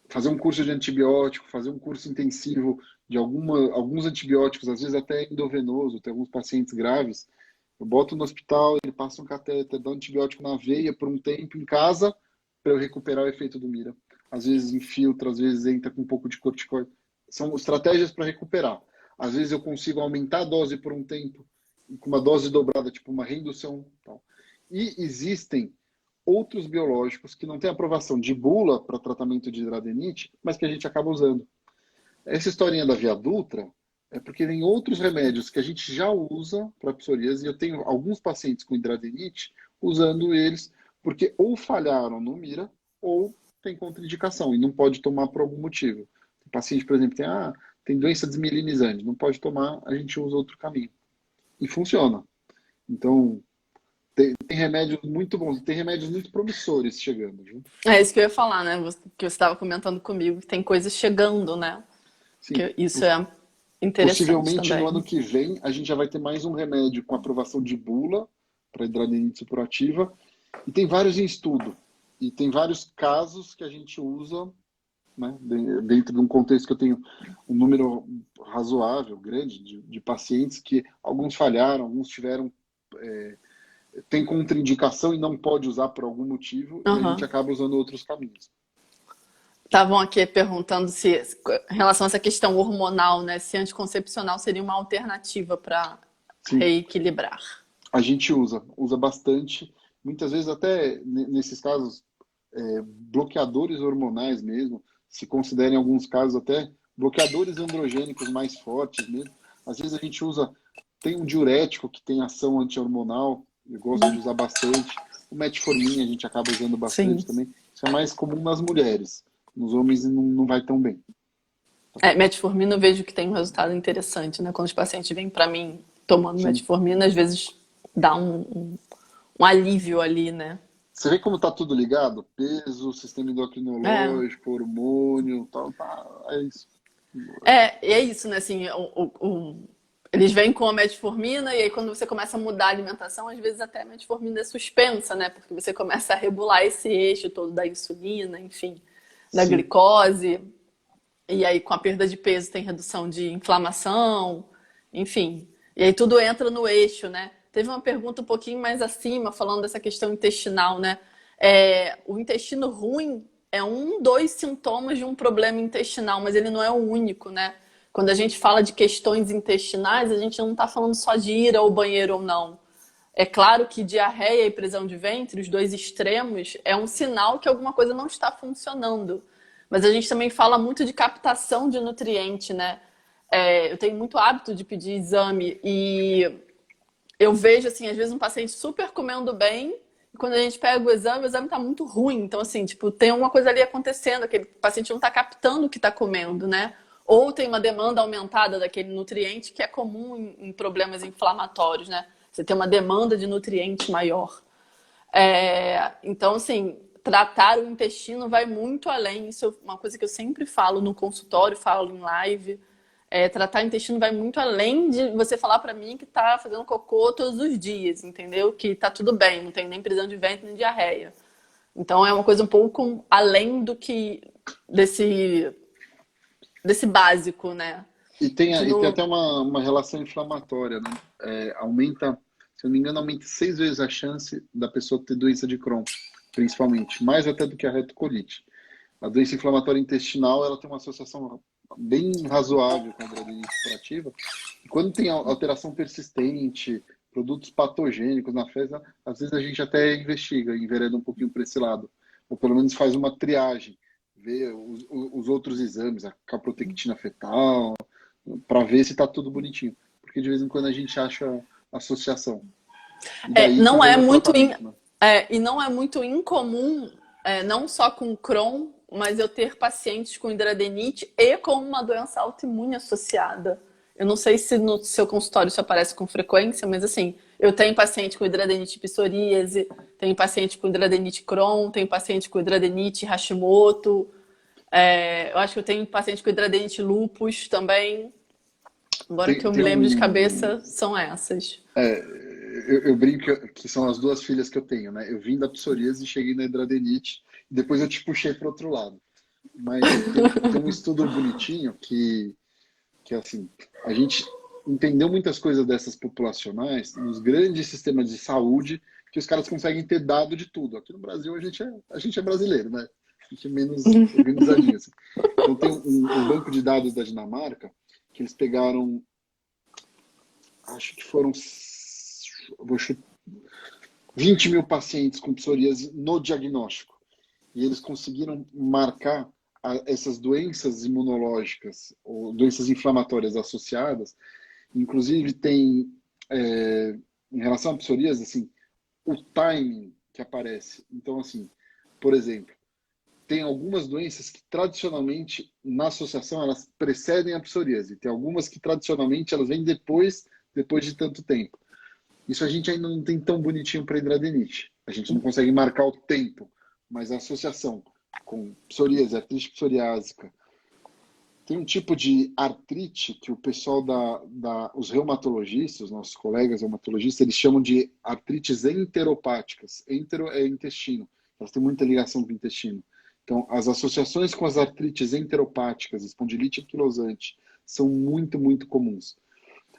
fazer um curso de antibiótico, fazer um curso intensivo de alguns antibióticos, às vezes até endovenoso, tem alguns pacientes graves. Eu boto no hospital, ele passa um catéter, dá um antibiótico na veia por um tempo em casa para eu recuperar o efeito do Mira. Às vezes infiltra, às vezes entra com um pouco de corticoide. São estratégias para recuperar. Às vezes eu consigo aumentar a dose por um tempo, com uma dose dobrada, tipo uma redução. Tal. E existem outros biológicos que não têm aprovação de bula para tratamento de hidradeniite, mas que a gente acaba usando. Essa historinha da Viadutra é porque tem outros remédios que a gente já usa para psoríase e eu tenho alguns pacientes com hidradeniite usando eles porque ou falharam no Mira ou tem contraindicação e não pode tomar por algum motivo. O paciente, por exemplo, tem doença desmielinizante, não pode tomar, a gente usa outro caminho. E funciona. Então, Tem remédios muito bons, tem remédios muito promissores chegando, viu? É isso que eu ia falar, né? Que você estava comentando comigo, que tem coisas chegando, né? Sim, Que isso é interessante possivelmente no ano também. que vem a gente já vai ter mais um remédio com aprovação de bula para hidradenitis supurativa e tem vários em estudo. E tem vários casos que a gente usa, né, dentro de um contexto que eu tenho um número razoável, grande, de pacientes que alguns falharam, alguns tiveram, tem contraindicação e não pode usar por algum motivo, e a gente Aham. acaba usando outros caminhos. Estavam aqui perguntando se, em relação a essa questão hormonal, né? Se anticoncepcional seria uma alternativa para Sim, reequilibrar. a gente usa bastante, muitas vezes até nesses casos, bloqueadores hormonais mesmo, se considera em alguns casos até bloqueadores androgênicos mais fortes mesmo. Às vezes a gente usa, tem um diurético que tem ação anti-hormonal, eu gosto de usar bastante. O metformin a gente acaba usando bastante Sim. também. Isso é mais comum nas mulheres. Nos homens não vai tão bem. Metformina eu vejo que tem um resultado interessante, né? Quando os pacientes vêm para mim tomando Sim. metformina, às vezes dá um alívio ali, né? Você vê como tá tudo ligado? Peso, sistema É, endocrinológico, hormônio, tal, tá, é isso. e é isso, né? Assim, eles vêm com a metformina e aí quando você começa a mudar a alimentação, às vezes até a metformina é suspensa, né? Porque você começa a regular esse eixo todo da insulina, enfim, da Sim, glicose. E aí com a perda de peso tem redução de inflamação, enfim. E aí tudo entra no eixo, né? Teve uma pergunta um pouquinho mais acima, falando dessa questão intestinal, né? O intestino ruim é dois sintomas de um problema intestinal, mas ele não é o único, né? Quando a gente fala de questões intestinais, a gente não está falando só de ir ao banheiro ou não. É claro que diarreia e prisão de ventre, os dois extremos, é um sinal que alguma coisa não está funcionando. Mas a gente também fala muito de captação de nutriente, né? Eu tenho muito hábito de pedir exame e eu vejo, assim, às vezes um paciente super comendo bem e quando a gente pega o exame tá muito ruim. Então, assim, tipo, tem alguma coisa ali acontecendo, aquele paciente não tá captando o que tá comendo, né? Ou tem uma demanda aumentada daquele nutriente que é comum em problemas inflamatórios, né? Você tem uma demanda de nutriente maior. Então, assim, tratar o intestino vai muito além. Isso é uma coisa que eu sempre falo no consultório, falo em live. Tratar o intestino vai muito além de você falar pra mim que tá fazendo cocô todos os dias, entendeu? Que tá tudo bem, não tem nem prisão de ventre nem diarreia. Então é uma coisa um pouco além do que desse básico, né? e tem até uma relação inflamatória, né? Aumenta, se eu não me engano, aumenta 6 vezes a chance da pessoa ter doença de Crohn, principalmente, mais até do que a retocolite. A doença inflamatória intestinal, ela tem uma associação bem razoável com a hidradenitis suppurativa. E quando tem alteração persistente, produtos patogênicos na fezes, às vezes a gente até investiga, envereda um pouquinho para esse lado. Ou pelo menos faz uma triagem, vê os outros exames, a caprotectina fetal, para ver se está tudo bonitinho. Porque de vez em quando a gente acha associação. E daí que Não vem é o muito tratamento, né? e não é muito incomum, não só com Crohn, mas eu ter pacientes com hidradeniite e com uma doença autoimune associada. Eu não sei se no seu consultório isso aparece com frequência, mas assim, eu tenho paciente com hidradeniite psoríase, tenho paciente com hidradeniite Crohn, tenho paciente com hidradeniite Hashimoto, eu acho que eu tenho paciente com hidradeniite lupus também. Agora que eu me Tem lembro de um, cabeça, são essas. eu brinco que são as duas filhas que eu tenho, né? Eu vim da psoríase e cheguei na hidradenite, e depois eu te puxei para outro lado. Mas tem um estudo bonitinho que assim, a gente entendeu muitas coisas dessas populacionais nos grandes sistemas de saúde, que os caras conseguem ter dado de tudo. Aqui no Brasil a gente é brasileiro, né? A gente é menos organizadinho, assim. Então tem um banco de dados da Dinamarca que eles pegaram, acho que foram, vou chutar, 20 mil pacientes com psoríase no diagnóstico. E eles conseguiram marcar essas doenças imunológicas ou doenças inflamatórias associadas. Inclusive tem, em relação à psoríase, assim, o timing que aparece. Então, assim, por exemplo, tem algumas doenças que tradicionalmente na associação elas precedem a psoríase. Tem algumas que tradicionalmente elas vêm depois de tanto tempo. Isso a gente ainda não tem tão bonitinho para hidradeniite. A gente não consegue marcar o tempo, mas a associação com psoríase, artrite psoriásica, tem um tipo de artrite que o pessoal os reumatologistas, os nossos colegas reumatologistas, eles chamam de artrites enteropáticas. Entero é intestino. Elas têm muita ligação com o intestino. Então, as associações com as artrites enteropáticas, espondilite anquilosante, são muito, muito comuns.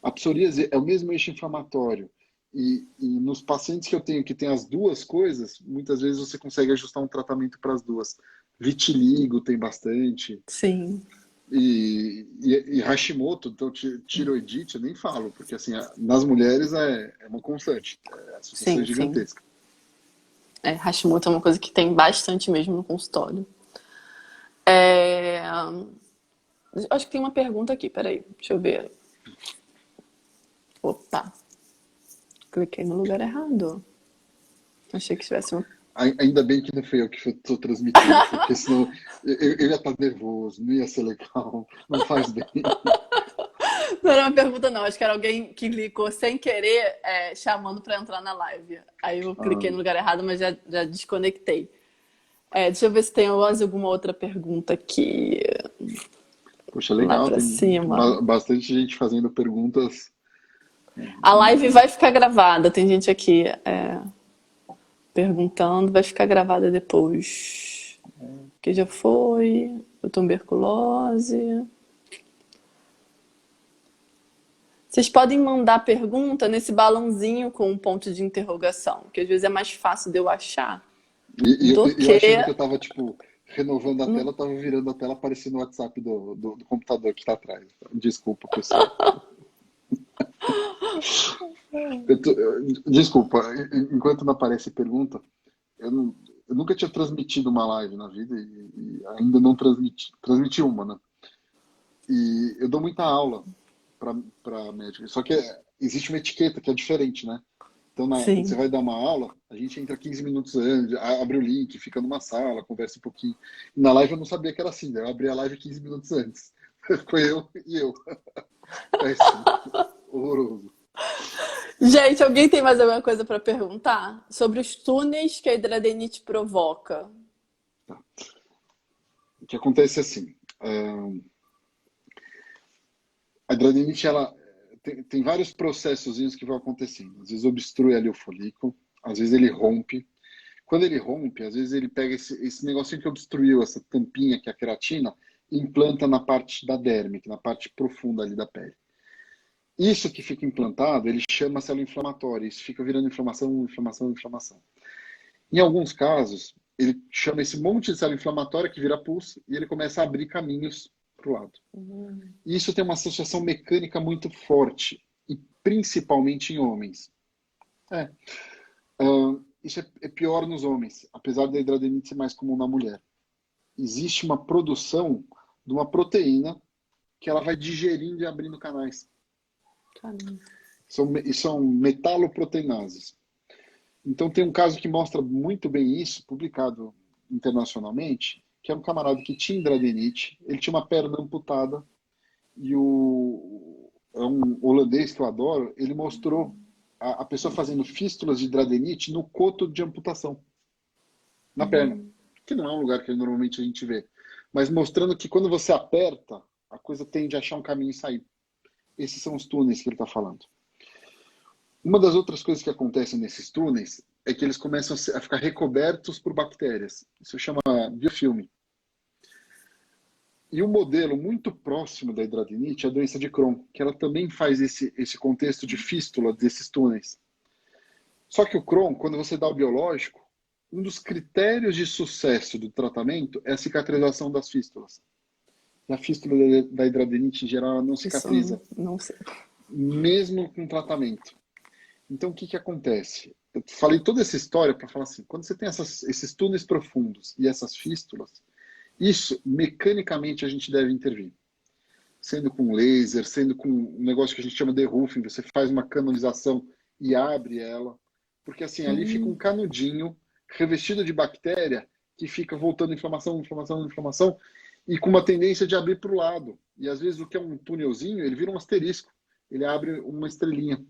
A psoríase é o mesmo eixo inflamatório. E nos pacientes que eu tenho que tem as duas coisas, muitas vezes você consegue ajustar um tratamento para as duas. Vitiligo tem bastante. Sim, E Hashimoto, então tiroidite, eu nem falo, porque assim, nas mulheres é uma constante. A associação é sim, sim. gigantesca. Hashimoto é uma coisa que tem bastante mesmo no consultório. É, acho que tem uma pergunta aqui, peraí, deixa eu ver. Opa, cliquei no lugar errado. Achei que tivesse uma. Ainda bem que não foi eu que estou transmitindo, porque senão eu ia estar nervoso, não ia ser legal, não faz bem. Não era uma pergunta, não. Acho que era alguém que clicou sem querer, chamando para entrar na live. Aí eu cliquei Ah, no lugar errado, mas já desconectei. Deixa eu ver se tem mais alguma outra pergunta aqui. poxa, Lá legal, para tem cima. bastante gente fazendo perguntas. A live vai ficar gravada. Tem gente aqui perguntando. Vai ficar gravada depois. Que já foi. Tuberculose. Vocês podem mandar pergunta nesse balãozinho com um ponto de interrogação, que às vezes é mais fácil de eu achar do Eu que. achando que eu estava, tipo, renovando a tela, eu estava virando a tela aparecendo o WhatsApp do computador que está atrás. Desculpa, pessoal. Desculpa, enquanto não aparece pergunta, eu nunca tinha transmitido uma live na vida e ainda não transmiti uma, né? E eu dou muita aula para médicos, só que existe uma etiqueta que é diferente, né? Então, quando você Sim. vai dar uma aula, a gente entra 15 minutos antes, abre o link, fica numa sala, conversa um pouquinho. E na live eu não sabia que era assim, né? Eu abri a live 15 minutos antes. Foi eu e eu. Péssimo. Horroroso. Gente, alguém tem mais alguma coisa para perguntar? Sobre os túneis que a hidradenite provoca. O que acontece é assim, a hidradeniite, ela tem vários processos que vão acontecendo. Às vezes obstrui ali o folículo, às vezes ele rompe. Quando ele rompe, às vezes ele pega esse negocinho que obstruiu, essa tampinha que é a queratina, e implanta na parte da derme, na parte profunda ali da pele. Isso que fica implantado, ele chama célula inflamatória. Isso fica virando inflamação, inflamação, inflamação. Em alguns casos, ele chama esse monte de célula inflamatória que vira pus e ele começa a abrir caminhos para o lado. E isso tem uma associação mecânica muito forte, e principalmente em homens. É. Isso é pior nos homens, apesar da hidradenite ser mais comum na mulher. Existe uma produção de uma proteína que ela vai digerindo e abrindo canais. São metaloproteinases. Então tem um caso que mostra muito bem isso, publicado internacionalmente, que é um camarada que tinha hidradeniite, ele tinha uma perna amputada e é um holandês que eu adoro, ele mostrou a pessoa fazendo fístulas de hidradeniite no coto de amputação, na perna, que não é um lugar que normalmente a gente vê, mas mostrando que quando você aperta, a coisa tende a achar um caminho e sair. Esses são os túneis que ele está falando. Uma das outras coisas que acontecem nesses túneis é que eles começam a ficar recobertos por bactérias. Isso chama biofilme. E um modelo muito próximo da hidradeniite é a doença de Crohn, que ela também faz esse contexto de fístula desses túneis. Só que o Crohn, quando você dá o biológico, um dos critérios de sucesso do tratamento é a cicatrização das fístulas. E a fístula da hidradeniite, em geral, ela não Isso cicatriza, não sei. mesmo com tratamento. Então, o que acontece? Eu falei toda essa história para falar assim, quando você tem esses túneis profundos e essas fístulas, isso, mecanicamente, a gente deve intervir. Sendo com laser, sendo com um negócio que a gente chama de roofing, você faz uma canalização e abre ela. Porque assim, ali fica um canudinho revestido de bactéria que fica voltando inflamação, inflamação, inflamação e com uma tendência de abrir para o lado. E às vezes o que é um túnelzinho, ele vira um asterisco. Ele abre uma estrelinha.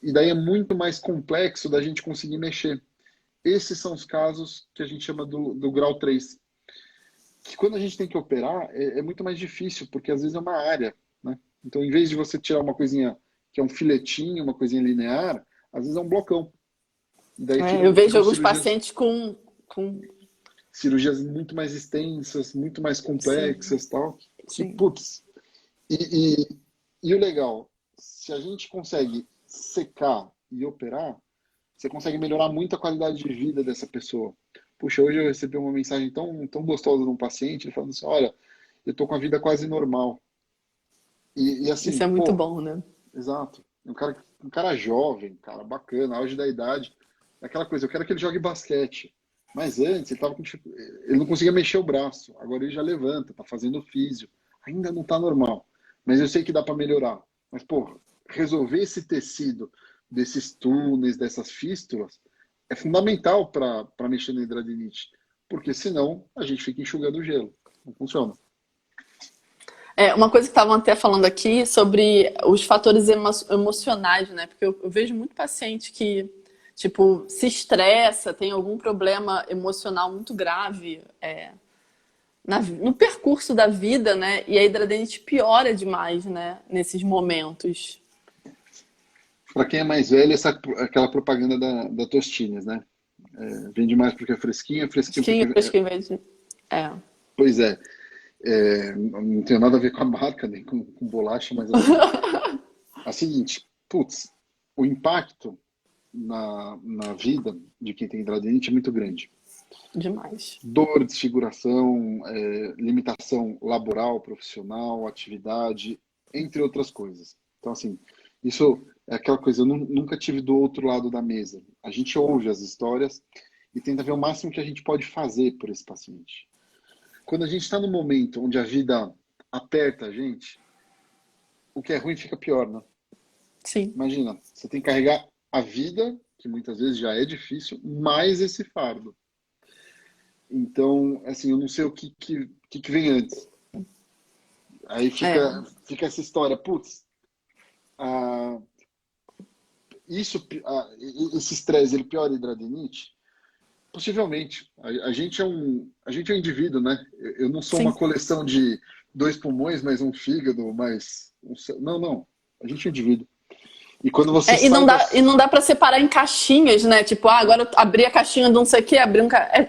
E daí é muito mais complexo da gente conseguir mexer. Esses são os casos que a gente chama do grau 3 que quando a gente tem que operar é muito mais difícil, porque às vezes é uma área, né? Então, em vez de você tirar uma coisinha que é um filetinho, uma coisinha linear, às vezes é um blocão. E daí Eu vejo ficam alguns pacientes com... cirurgias muito mais extensas, muito mais Sim, complexas, tal, que sim. putz. E, e, e o legal, se a gente consegue secar e operar, você consegue melhorar muito a qualidade de vida dessa pessoa. Puxa, hoje eu recebi uma mensagem tão gostosa de um paciente, ele falando assim, olha, eu tô com a vida quase normal. E assim, Isso é muito pô, bom, né? exato. Um cara jovem, cara, bacana, auge da idade. É aquela coisa, eu quero que ele jogue basquete. Mas antes ele tava com, tipo, ele não conseguia mexer o braço. Agora ele já levanta, tá fazendo físio. Ainda não tá normal. Mas eu sei que dá para melhorar. Mas, pô, resolver esse tecido desses túneis, dessas fístulas, é fundamental para mexer na hidradinite. Porque senão a gente fica enxugando gelo. Não funciona. Uma coisa que estavam até falando aqui sobre os fatores emocionais, né? Porque eu vejo muito paciente que, tipo, se estressa, tem algum problema emocional muito grave no percurso da vida, né? E a hidradinite piora demais, né? Nesses momentos. Para quem é mais velho, aquela propaganda da Tostines, né? Vende mais porque é fresquinho Skin, porque. acho que em vez de... É, Pois é, não tem nada a ver com a marca, nem com bolacha, mas assim, é o seguinte, putz, o impacto na vida de quem tem hidradinite é muito grande. demais. Dor, desfiguração, limitação laboral, profissional, atividade, entre outras coisas. Então, assim, isso é aquela coisa, eu nunca tive do outro lado da mesa. A gente ouve as histórias e tenta ver o máximo que a gente pode fazer por esse paciente. Quando a gente está no momento onde a vida aperta a gente, o que é ruim fica pior, né? Sim. Imagina, você tem que carregar a vida, que muitas vezes já é difícil, mais esse fardo. Então, assim, eu não sei o que vem antes. Aí É. fica essa história, putz, ah, esse estresse, ele piora a hidradinite? Possivelmente. A gente é um indivíduo, né? Eu não sou uma Sim. coleção de dois pulmões, mais um fígado, mais não, não. A gente é um indivíduo. E quando você E sai não das... dá para separar em caixinhas, né? Tipo, agora eu abri a caixinha de não sei o que, abri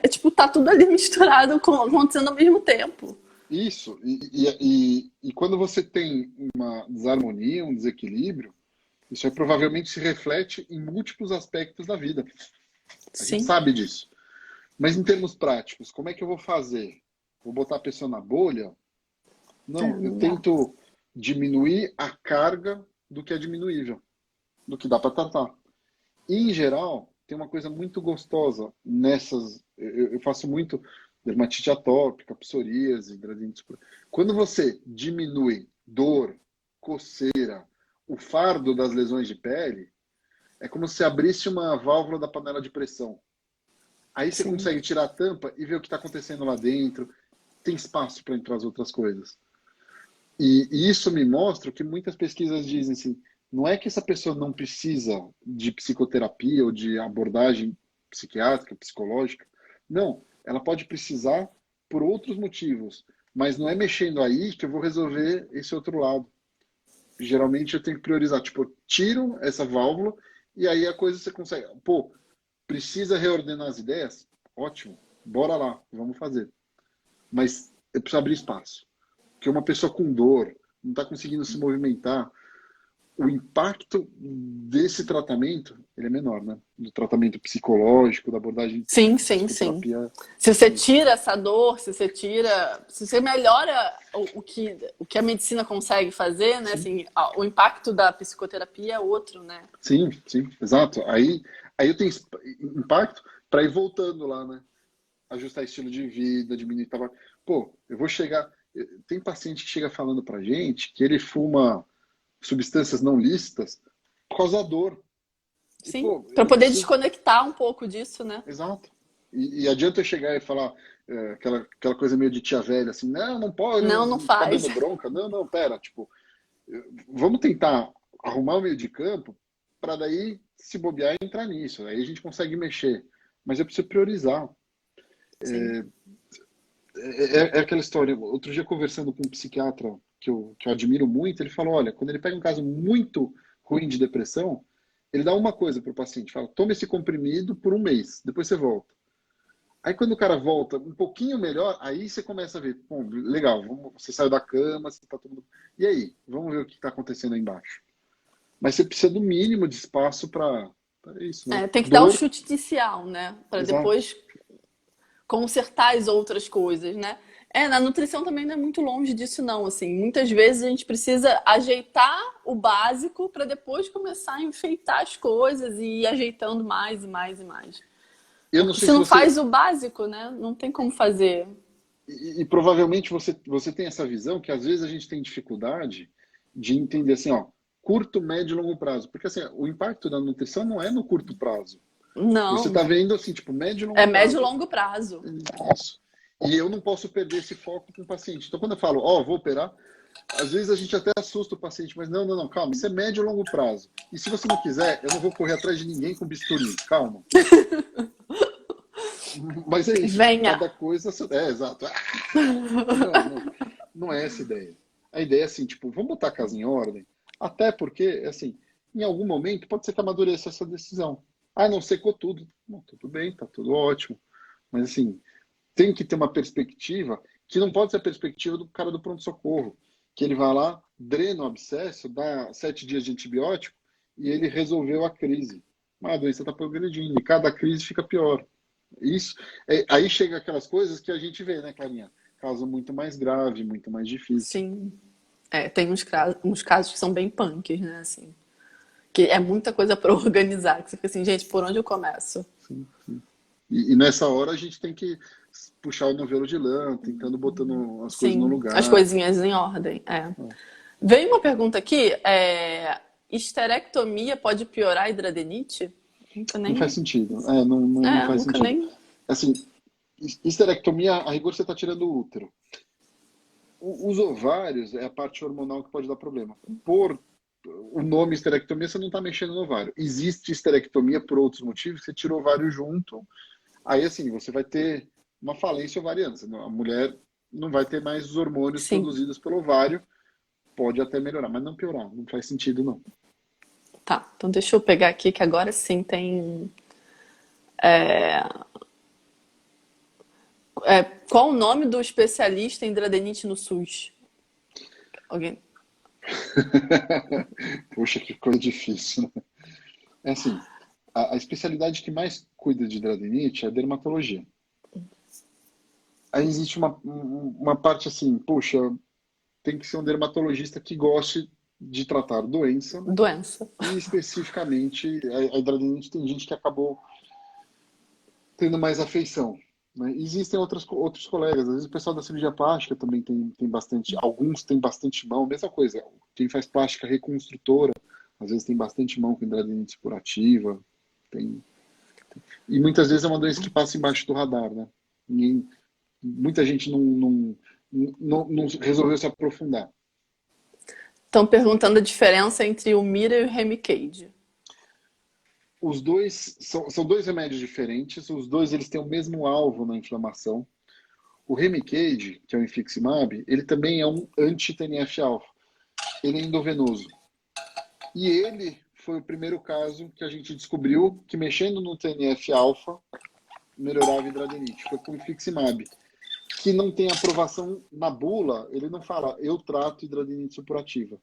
tipo, tá tudo ali misturado, acontecendo ao mesmo tempo. Isso, e quando você tem uma desarmonia, um desequilíbrio, isso aí provavelmente se reflete em múltiplos aspectos da vida. A gente Sim. sabe disso. Mas em termos práticos, como é que eu vou fazer? Vou botar a pessoa na bolha? Não, eu Não dá. tento diminuir a carga do que é diminuível, do que dá para tratar. E, em geral, tem uma coisa muito gostosa nessas. Eu faço muito dermatite atópica, psoríase, hidradinite. Quando você diminui dor, coceira, o fardo das lesões de pele, é como se abrisse uma válvula da panela de pressão. Aí você Sim. consegue tirar a tampa e ver o que está acontecendo lá dentro. Tem espaço para entrar as outras coisas. E isso me mostra o que muitas pesquisas dizem assim, não é que essa pessoa não precisa de psicoterapia ou de abordagem psiquiátrica, psicológica. Não, ela pode precisar por outros motivos, mas não é mexendo aí que eu vou resolver esse outro lado. Geralmente eu tenho que priorizar, tipo, eu tiro essa válvula e aí a coisa você consegue. Pô, precisa reordenar as ideias? Ótimo, bora lá, vamos fazer. Mas eu preciso abrir espaço. Porque uma pessoa com dor, não está conseguindo se movimentar, o impacto desse tratamento ele é menor, né? Do tratamento psicológico, da abordagem Sim, de sim, sim. psicoterapia. Se você Isso. tira essa dor, se você melhora o que a medicina consegue fazer, né? Sim, Assim, o impacto da psicoterapia é outro, né? sim, exato. Aí eu tenho impacto para ir voltando lá, né? Ajustar estilo de vida, diminuir tabaco. Pô, eu vou chegar. Tem paciente que chega falando pra gente que ele fuma substâncias não lícitas por causa da dor. E, Sim, pô, para eu poder preciso. desconectar um pouco disso, né? Exato. E adianta eu chegar e falar aquela coisa meio de tia velha, assim, não, não pode, Não, não ficar faz. dando bronca. Não, não, pera, tipo, vamos tentar arrumar o meio de campo para daí, se bobear, entrar nisso. Aí a gente consegue mexer. Mas eu preciso priorizar. Sim. É aquela história. Outro dia, conversando com um psiquiatra que eu admiro muito, ele falou: olha, quando ele pega um caso muito ruim de depressão, ele dá uma coisa para o paciente: fala, toma esse comprimido por um mês, depois você volta. Aí quando o cara volta um pouquinho melhor, aí você começa a ver, bom, legal, você saiu da cama, você tá todo. E aí? Vamos ver o que está acontecendo aí embaixo. Mas você precisa do mínimo de espaço para isso, né? Tem que dar o Dor, chute inicial, né? Para exato. depois consertar as outras coisas, né? Na nutrição também não é muito longe disso, não. Assim, muitas vezes a gente precisa ajeitar o básico para depois começar a enfeitar as coisas e ir ajeitando mais e mais e mais. Eu não Porque sei se se não você. faz o básico, né? Não tem como fazer. E provavelmente você tem essa visão que às vezes a gente tem dificuldade de entender assim, ó, curto, médio e longo prazo. Porque assim, o impacto da nutrição não é no curto prazo. Você está Não. vendo assim, tipo, médio e É longo médio e prazo. longo prazo. Isso. E eu não posso perder esse foco com o paciente. Então, quando eu falo, ó, vou operar, às vezes a gente até assusta o paciente, mas não, não, não, calma, isso é médio e longo prazo. E se você não quiser, eu não vou correr atrás de ninguém com bisturi, calma. Mas é isso, tipo, Venha. cada coisa. É, exato. Não, não, não é essa a ideia. A ideia é assim, tipo, vamos botar a casa em ordem, até porque, assim, em algum momento pode ser que amadureça essa decisão. Ah, não secou tudo. Não, tudo bem, tá tudo ótimo. Mas assim, tem que ter uma perspectiva que não pode ser a perspectiva do cara do pronto-socorro, que ele vai lá, drena o abscesso, dá 7 dias de antibiótico e ele resolveu a crise. Mas a doença está progredindo e cada crise fica pior. Isso, aí chega aquelas coisas que a gente vê, né, Clarinha? Caso muito mais grave, muito mais difícil. Sim. Tem uns casos que são bem punks, né? Assim, que é muita coisa para organizar. Que você fica assim, gente, por onde eu começo? Sim, sim. E nessa hora a gente tem que puxar o novelo de lã, tentando botando as coisas no Sim, as lugar. coisinhas em ordem. Veio uma pergunta aqui: histerectomia pode piorar a hidradenite? Nunca Não faz nem. sentido. Não faz Nunca sentido. nem. Assim, histerectomia, a rigor você está tirando o útero. Os ovários é a parte hormonal que pode dar problema. Por o nome histerectomia, você não está mexendo no ovário. Existe histerectomia por outros motivos, você tira o ovário junto, aí assim, você vai ter uma falência ovariana. A mulher não vai ter mais os hormônios Sim, produzidos pelo ovário, pode até melhorar, mas não piorar, não faz sentido não. tá. Então deixa eu pegar aqui que agora sim tem. Qual o nome do especialista em hidradenite no SUS? Alguém? Poxa, que coisa difícil, né? É assim, a especialidade que mais cuida de hidradeniite é a dermatologia. Aí existe uma parte assim, poxa, tem que ser um dermatologista que goste de tratar doença, né? Doença. E especificamente a hidradeniite tem gente que acabou tendo mais afeição, né? Existem outros colegas, às vezes o pessoal da cirurgia plástica também tem bastante, alguns têm bastante mão, mesma coisa, quem faz plástica reconstrutora, às vezes tem bastante mão com hidradeniite supurativa, tem, e muitas vezes é uma doença que passa embaixo do radar, né? Ninguém, muita gente não resolveu se aprofundar. Estão perguntando a diferença entre o Mira e o Remicade. Os dois são dois remédios diferentes, os dois eles têm o mesmo alvo na inflamação. O Remicade, que é o infliximab, ele também é um anti-TNF-alfa. Ele é endovenoso. E ele foi o primeiro caso que a gente descobriu que mexendo no TNF-alfa melhorava a hidradenite. Foi com o infliximab, que não tem aprovação na bula, ele não fala eu trato hidradenite supurativa.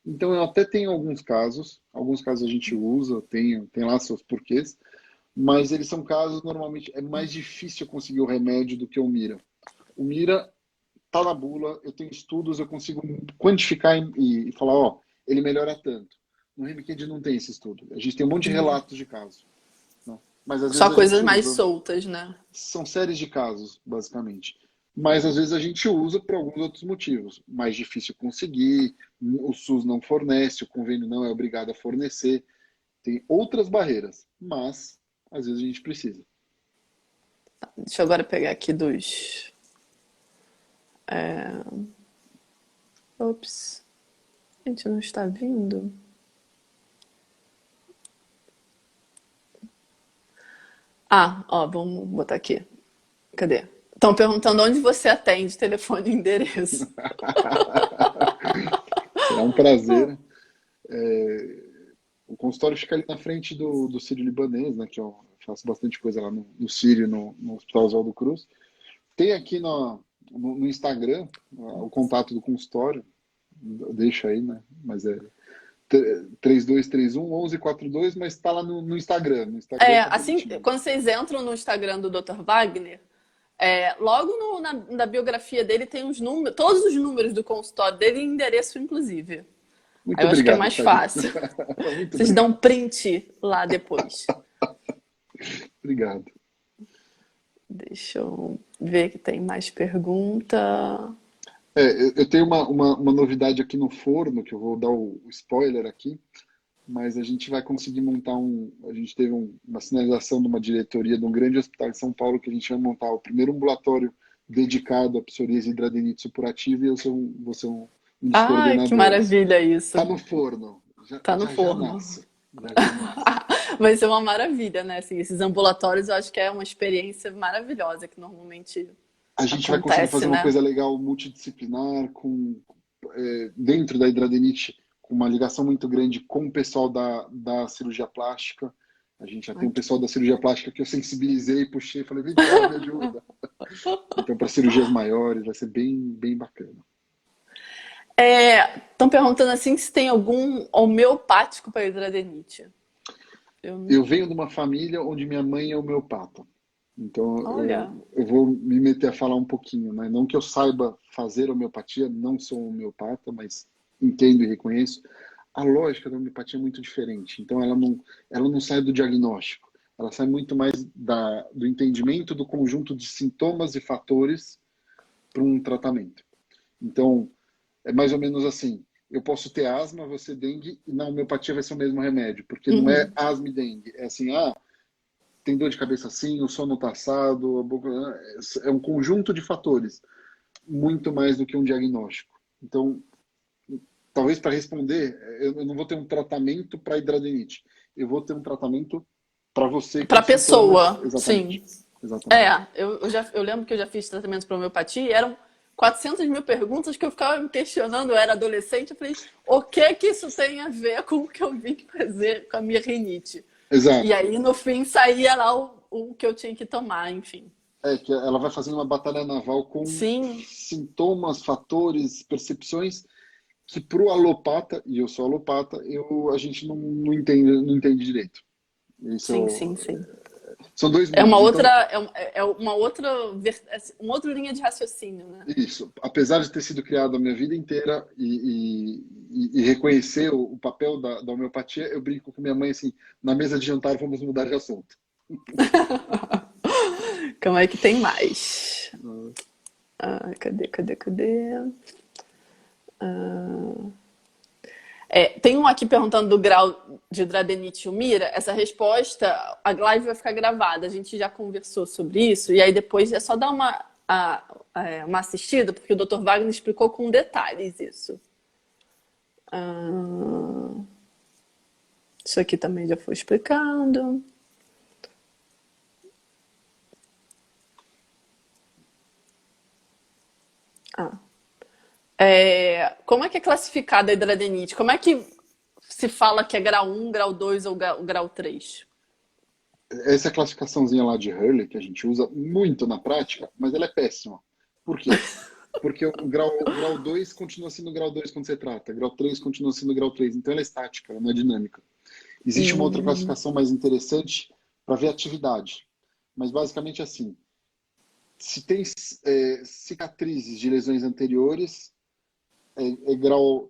Então eu até tenho alguns casos a gente usa, tem lá seus porquês, mas eles são casos normalmente é mais difícil conseguir o remédio do que o Mira. O Mira tá na bula, eu tenho estudos, eu consigo quantificar e falar, ó, ele melhora tanto. No Remicade não tem esse estudo. A gente tem um monte de relatos de casos, né? Mas às vezes Só a coisas gente mais usa. soltas, né? São séries de casos, basicamente. Mas às vezes a gente usa por alguns outros motivos. Mais difícil conseguir, o SUS não fornece, o convênio não é obrigado a fornecer. Tem outras barreiras, mas às vezes a gente precisa. Deixa eu agora pegar aqui dos. Ops. Gente, não está vindo. Ah, ó, vamos botar aqui. Cadê? Estão perguntando onde você atende, telefone e endereço. Será um prazer. O consultório fica ali na frente do Sírio-Libanês, né? Que eu faço bastante coisa lá no Sírio, no Hospital Oswaldo Cruz. Tem aqui no Instagram o contato do consultório, deixa aí, né? Mas é 3231-1142, mas está lá no Instagram. No Instagram É, tá assim, bonitinho. quando vocês entram no Instagram do Dr. Wagner, logo na biografia dele tem os números, todos os números do consultório dele e endereço, inclusive. Aí Muito eu acho que é obrigado, mais Thaís. fácil. Muito Vocês dão obrigado. um print lá depois. Obrigado. Deixa eu ver que tem mais pergunta. Eu tenho uma novidade aqui no forno, que eu vou dar o spoiler aqui, mas a gente vai conseguir montar A gente teve uma sinalização de uma diretoria de um grande hospital em São Paulo que a gente vai montar o primeiro ambulatório dedicado à psoríase e hidradenite supurativa e vou ser um dos Ai, que coordenadores. maravilha Tá isso. no forno, já, Tá no já, já forno. nasce, já nasce. Vai ser uma maravilha, né? Assim, esses ambulatórios eu acho que é uma experiência maravilhosa que normalmente A gente vai conseguir acontece, fazer uma né? coisa legal multidisciplinar, dentro da hidradeniite, com uma ligação muito grande com o pessoal da cirurgia plástica. A gente já tem Ai, um pessoal da cirurgia plástica que eu sensibilizei, puxei, falei, vem cá, me ajuda. Então, para cirurgias maiores, vai ser bem, bem bacana. estão perguntando assim se tem algum homeopático para hidradenite. Eu, Eu venho de uma família onde minha mãe é homeopata. Então, olha, eu vou me meter a falar um pouquinho, né? Não que eu saiba fazer homeopatia, não sou homeopata, mas entendo e reconheço. A lógica da homeopatia é muito diferente. Então, ela não sai do diagnóstico. Ela sai muito mais do entendimento do conjunto de sintomas e fatores para um tratamento. Então, é mais ou menos assim. Eu posso ter asma, você dengue, e na homeopatia vai ser o mesmo remédio, porque não é uhum, asma e dengue. É assim, tem dor de cabeça assim, o sono está assado, a boca... É um conjunto de fatores, muito mais do que um diagnóstico. Então, talvez para responder, eu não vou ter um tratamento para hidradenite, eu vou ter um tratamento para você com para sintomas, pessoa, sim. exatamente. Exatamente. Eu lembro que eu já fiz tratamento para homeopatia e eram 400 mil perguntas que eu ficava me questionando. Eu era adolescente, eu falei, o que que isso tem a ver com o que eu vim fazer com a minha rinite? E Exato. aí, no fim, saía lá o que eu tinha que tomar, enfim. É que ela vai fazendo uma batalha naval com Sim, sintomas, fatores, percepções que para o alopata, e eu sou alopata, a gente não entende direito. sim, Isso sim, sim. são dois É uma mundos. outra, Então, uma outra linha de raciocínio, né? isso. Apesar de ter sido criado a minha vida inteira e reconhecer o papel da homeopatia, eu brinco com minha mãe assim, na mesa de jantar vamos mudar de assunto. Calma aí que tem mais. Ah, cadê? Tem um aqui perguntando do grau de Dradenite Humira. Essa resposta, a live vai ficar gravada. A gente já conversou sobre isso. E aí depois é só dar uma assistida, porque o Dr. Wagner explicou com detalhes isso. Ah, isso aqui também já foi explicado. Ah. Como é que é classificada a hidradenite? Como é que se fala que é grau 1, grau 2 ou grau 3? Essa classificaçãozinha lá de Hurley, que a gente usa muito na prática, mas ela é péssima. Por quê? Porque o grau 2 continua sendo grau 2 quando você trata, grau 3 continua sendo grau 3, então ela é estática, ela não é dinâmica. Existe uma outra Hum, classificação mais interessante para ver atividade, mas basicamente assim, se tem cicatrizes de lesões anteriores, é grau.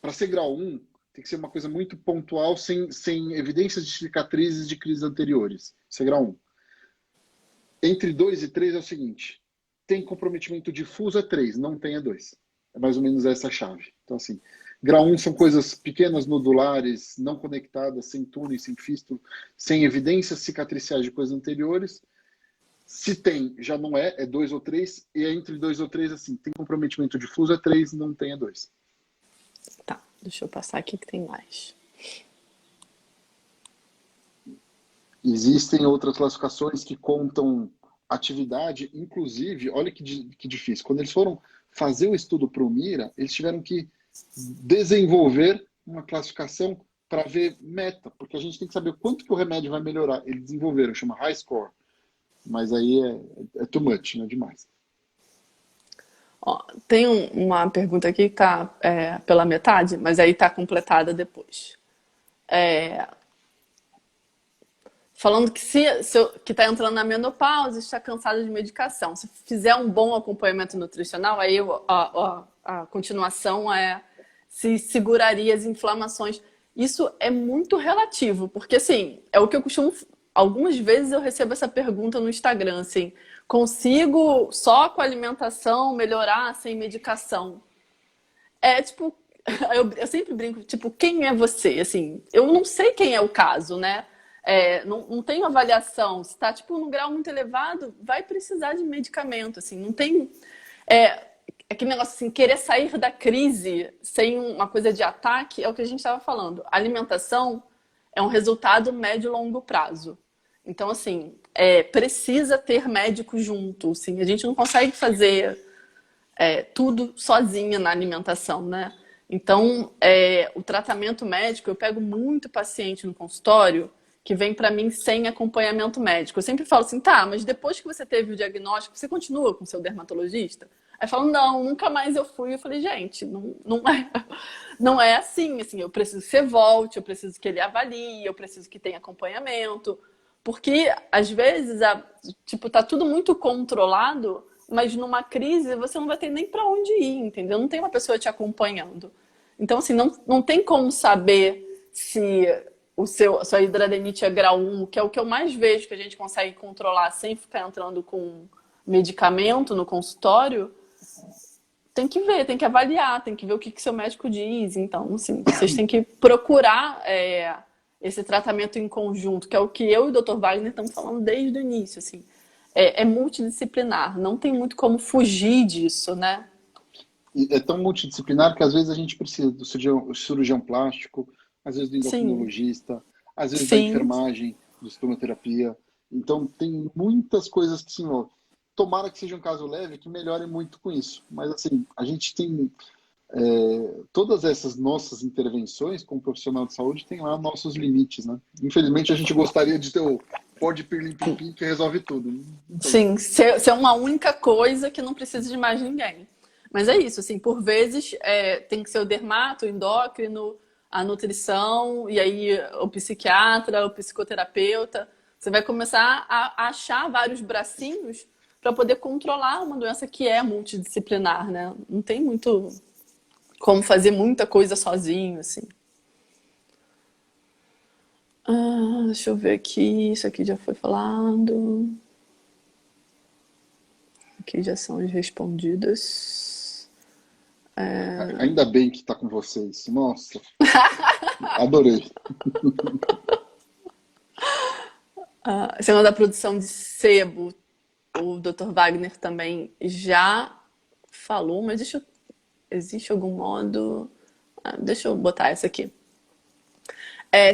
Para ser grau 1, tem que ser uma coisa muito pontual, sem evidências de cicatrizes de crises anteriores. Isso é grau 1. Entre 2 e 3 é o seguinte: tem comprometimento difuso é 3, não tem é 2. É mais ou menos essa a chave. Então, assim, grau 1 são coisas pequenas, nodulares, não conectadas, sem túnel, sem fístula, sem evidências cicatriciais de coisas anteriores. Se tem, já não é 2 ou 3, e é entre 2 ou 3, assim, tem comprometimento difuso é 3, não tem é 2. tá, deixa eu passar aqui que tem mais. Existem outras classificações que contam atividade, inclusive, olha que difícil. Quando eles foram fazer o estudo para o Mira, eles tiveram que desenvolver uma classificação para ver meta, porque a gente tem que saber quanto que o remédio vai melhorar. Eles desenvolveram, chama High Score, mas aí é too much, né? Demais. Ó, tem uma pergunta aqui que tá pela metade, mas aí tá completada depois. É, falando que que está entrando na menopausa, está cansado de medicação. Se fizer um bom acompanhamento nutricional, aí a continuação é se seguraria as inflamações. Isso é muito relativo, porque assim, é o que eu costumo. Algumas vezes eu recebo essa pergunta no Instagram, assim, consigo só com alimentação melhorar sem medicação? É tipo, eu sempre brinco, tipo, quem é você? Assim, eu não sei quem é o caso, né? Não tenho avaliação. Se está tipo num grau muito elevado, vai precisar de medicamento, assim, não tem aquele negócio assim, querer sair da crise sem uma coisa de ataque, é o que a gente estava falando. A alimentação é um resultado médio e longo prazo. Então, assim, precisa ter médico junto, assim, a gente não consegue fazer tudo sozinha na alimentação, né? Então, o tratamento médico, eu pego muito paciente no consultório que vem para mim sem acompanhamento médico. Eu sempre falo assim, tá, mas depois que você teve o diagnóstico, você continua com o seu dermatologista? Aí falam, não, nunca mais eu fui. Eu falei, gente, não é assim, eu preciso que você volte, eu preciso que ele avalie, eu preciso que tenha acompanhamento. Porque, às vezes, tipo, tá tudo muito controlado, mas numa crise você não vai ter nem para onde ir, entendeu? Não tem uma pessoa te acompanhando. Então, assim, não tem como saber se a sua hidradenite é grau 1, que é o que eu mais vejo que a gente consegue controlar sem ficar entrando com medicamento no consultório. Tem que ver, tem que avaliar, tem que ver o que seu médico diz. Então, assim, vocês têm que procurar esse tratamento em conjunto, que é o que eu e o Dr. Wagner estamos falando desde o início, assim. É multidisciplinar, não tem muito como fugir disso, né? E é tão multidisciplinar que às vezes a gente precisa do cirurgião plástico, às vezes do Sim, endocrinologista, às vezes da sim. enfermagem, do estomoterapia. Então tem muitas coisas que se envolvem. Tomara que seja um caso leve, que melhore muito com isso. Mas assim, a gente tem todas essas nossas intervenções como profissional de saúde tem lá nossos limites, né? Infelizmente a gente gostaria de ter o pó de pirlim-pim-pim que resolve tudo. Não tem. Sim, ser uma única coisa que não precisa de mais ninguém. Mas é isso, assim, por vezes tem que ser o dermato, o endócrino, a nutrição, e aí o psiquiatra, o psicoterapeuta. Você vai começar a achar vários bracinhos para poder controlar uma doença que é multidisciplinar, né? Não tem muito como fazer muita coisa sozinho, assim. Deixa eu ver aqui, isso aqui já foi falado. Aqui já são as respondidas. Ainda bem que está com vocês. Nossa, adorei. Segundo a produção de sebo, o Dr. Wagner também já falou, mas existe algum modo. Deixa eu botar essa aqui.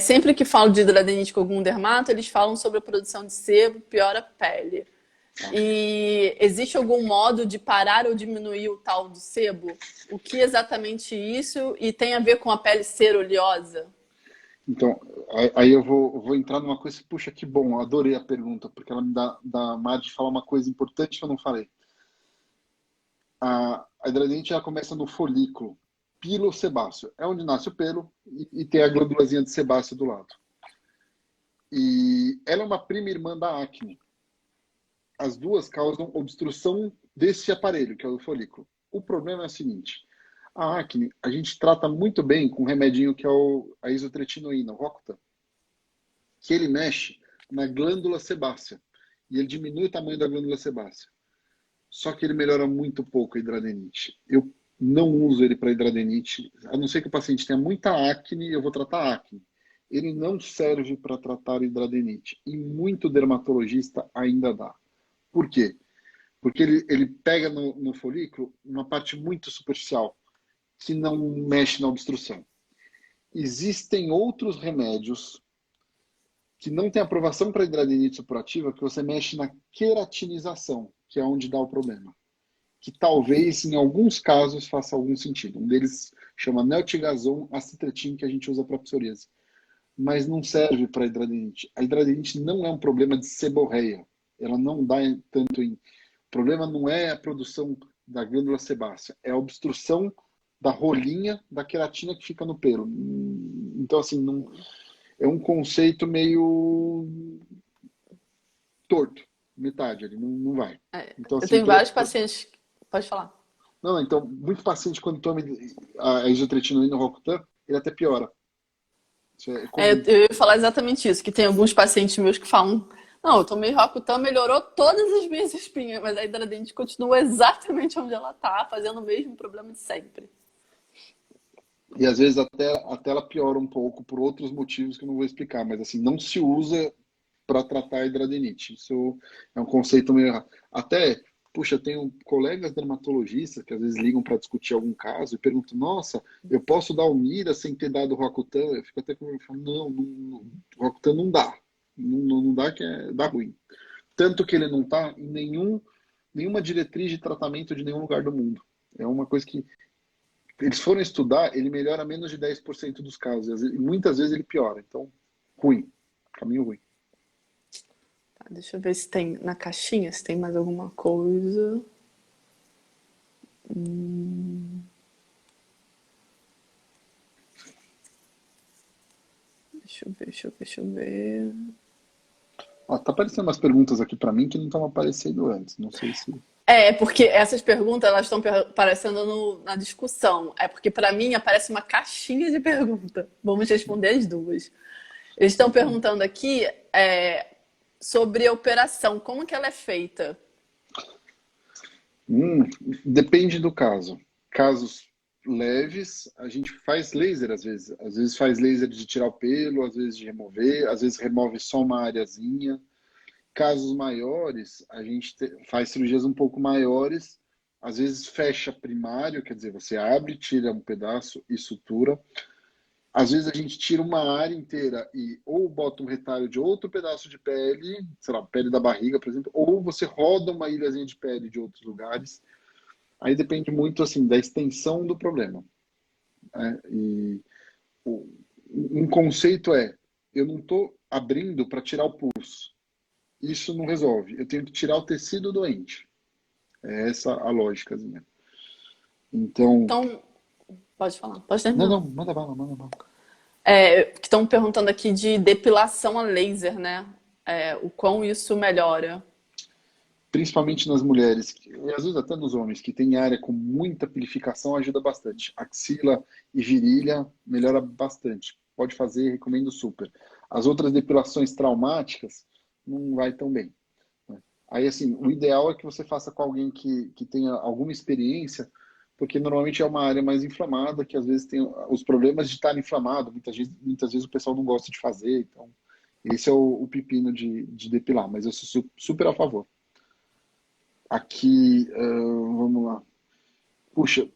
Sempre que falo de hidradenites com algum dermato, eles falam sobre a produção de sebo, piora a pele. E existe algum modo de parar ou diminuir o tal do sebo? O que é exatamente isso? E tem a ver com a pele ser oleosa? Então, aí eu vou entrar numa coisa, puxa, que bom, adorei a pergunta, porque ela me dá margem de falar uma coisa importante que eu não falei. A hidradente já começa no folículo pilosebáceo, é onde nasce o pelo e tem a glândulazinha de sebáceo do lado. E ela é uma prima irmã da acne. As duas causam obstrução desse aparelho, que é o folículo. O problema é o seguinte, a acne a gente trata muito bem com um remedinho que é a isotretinoína, o Rocutan, que ele mexe na glândula sebácea e ele diminui o tamanho da glândula sebácea. Só que ele melhora muito pouco a hidradenite. Eu não uso ele para hidradenite, a não ser que o paciente tenha muita acne, eu vou tratar acne. Ele não serve para tratar hidradenite. E muito dermatologista ainda dá. Por quê? Porque ele pega no folículo uma parte muito superficial, que não mexe na obstrução. Existem outros remédios que não tem aprovação para hidradenites supurativa, que você mexe na queratinização, que é onde dá o problema. Que talvez, em alguns casos, faça algum sentido. Um deles chama Neltigazon acitretin, que a gente usa para psoríase. Mas não serve para hidradenites. A hidradenites não é um problema de seborreia. Ela não dá tanto em... O problema não é a produção da glândula sebácea, é a obstrução da rolinha da queratina que fica no pelo. Então, assim, não... é um conceito meio torto, metade, ele não vai. Então, Eu assim, tenho vários pacientes. Pode falar. Não, então, muito paciente quando toma a isotretinoína e no Rocutan, ele até piora. Isso é comum. Eu ia falar exatamente isso, que tem alguns pacientes meus que falam, não, eu tomei Roacutan, melhorou todas as minhas espinhas, mas a hidradente continua exatamente onde ela tá, fazendo o mesmo problema de sempre. E às vezes até ela piora um pouco por outros motivos que eu não vou explicar, mas assim, não se usa para tratar a hidradenite. Isso é um conceito meio errado. Até, puxa, eu tenho colegas dermatologistas que às vezes ligam para discutir algum caso e perguntam, nossa, eu posso dar o Mira sem ter dado o Roacutan? Eu fico até com não, o Roacutan não dá. Não dá que dá ruim. Tanto que ele não está em nenhuma diretriz de tratamento de nenhum lugar do mundo. É uma coisa que eles foram estudar, ele melhora menos de 10% dos casos. E muitas vezes ele piora. Então, ruim. Caminho ruim. Tá, deixa eu ver se tem na caixinha, se tem mais alguma coisa. Deixa eu ver. Ó, tá aparecendo umas perguntas aqui para mim que não estavam aparecendo antes. Não sei se... Porque essas perguntas elas estão aparecendo na discussão. É porque para mim aparece uma caixinha de pergunta. Vamos responder as duas. Eles estão perguntando aqui sobre a operação, como que ela é feita? Depende do caso. Casos leves, a gente faz laser às vezes. Às vezes faz laser de tirar o pelo, às vezes de remover, às vezes remove só uma areazinha. Casos maiores, a gente faz cirurgias um pouco maiores, às vezes fecha primário, quer dizer, você abre, tira um pedaço e sutura. Às vezes a gente tira uma área inteira e ou bota um retalho de outro pedaço de pele, sei lá, pele da barriga, por exemplo, ou você roda uma ilhazinha de pele de outros lugares. Aí depende muito, assim, da extensão do problema, né? E um conceito é, eu não estou abrindo para tirar o pus. Isso não resolve. Eu tenho que tirar o tecido doente. É essa a lógicazinha. Então, Então, pode falar, pode não, terminar. não, manda bala, manda bala. Que estão perguntando aqui de depilação a laser, né? O quão isso melhora. Principalmente nas mulheres, e às vezes até nos homens, que tem área com muita pilificação, ajuda bastante. Axila e virilha melhora bastante. Pode fazer, recomendo super. As outras depilações traumáticas não vai tão bem, né? Aí, assim, o ideal é que você faça com alguém que tenha alguma experiência, porque normalmente é uma área mais inflamada, que às vezes tem os problemas de estar inflamado. Muitas vezes o pessoal não gosta de fazer, então esse é o pepino de depilar, mas eu sou super a favor. Aqui, vamos lá. Puxa,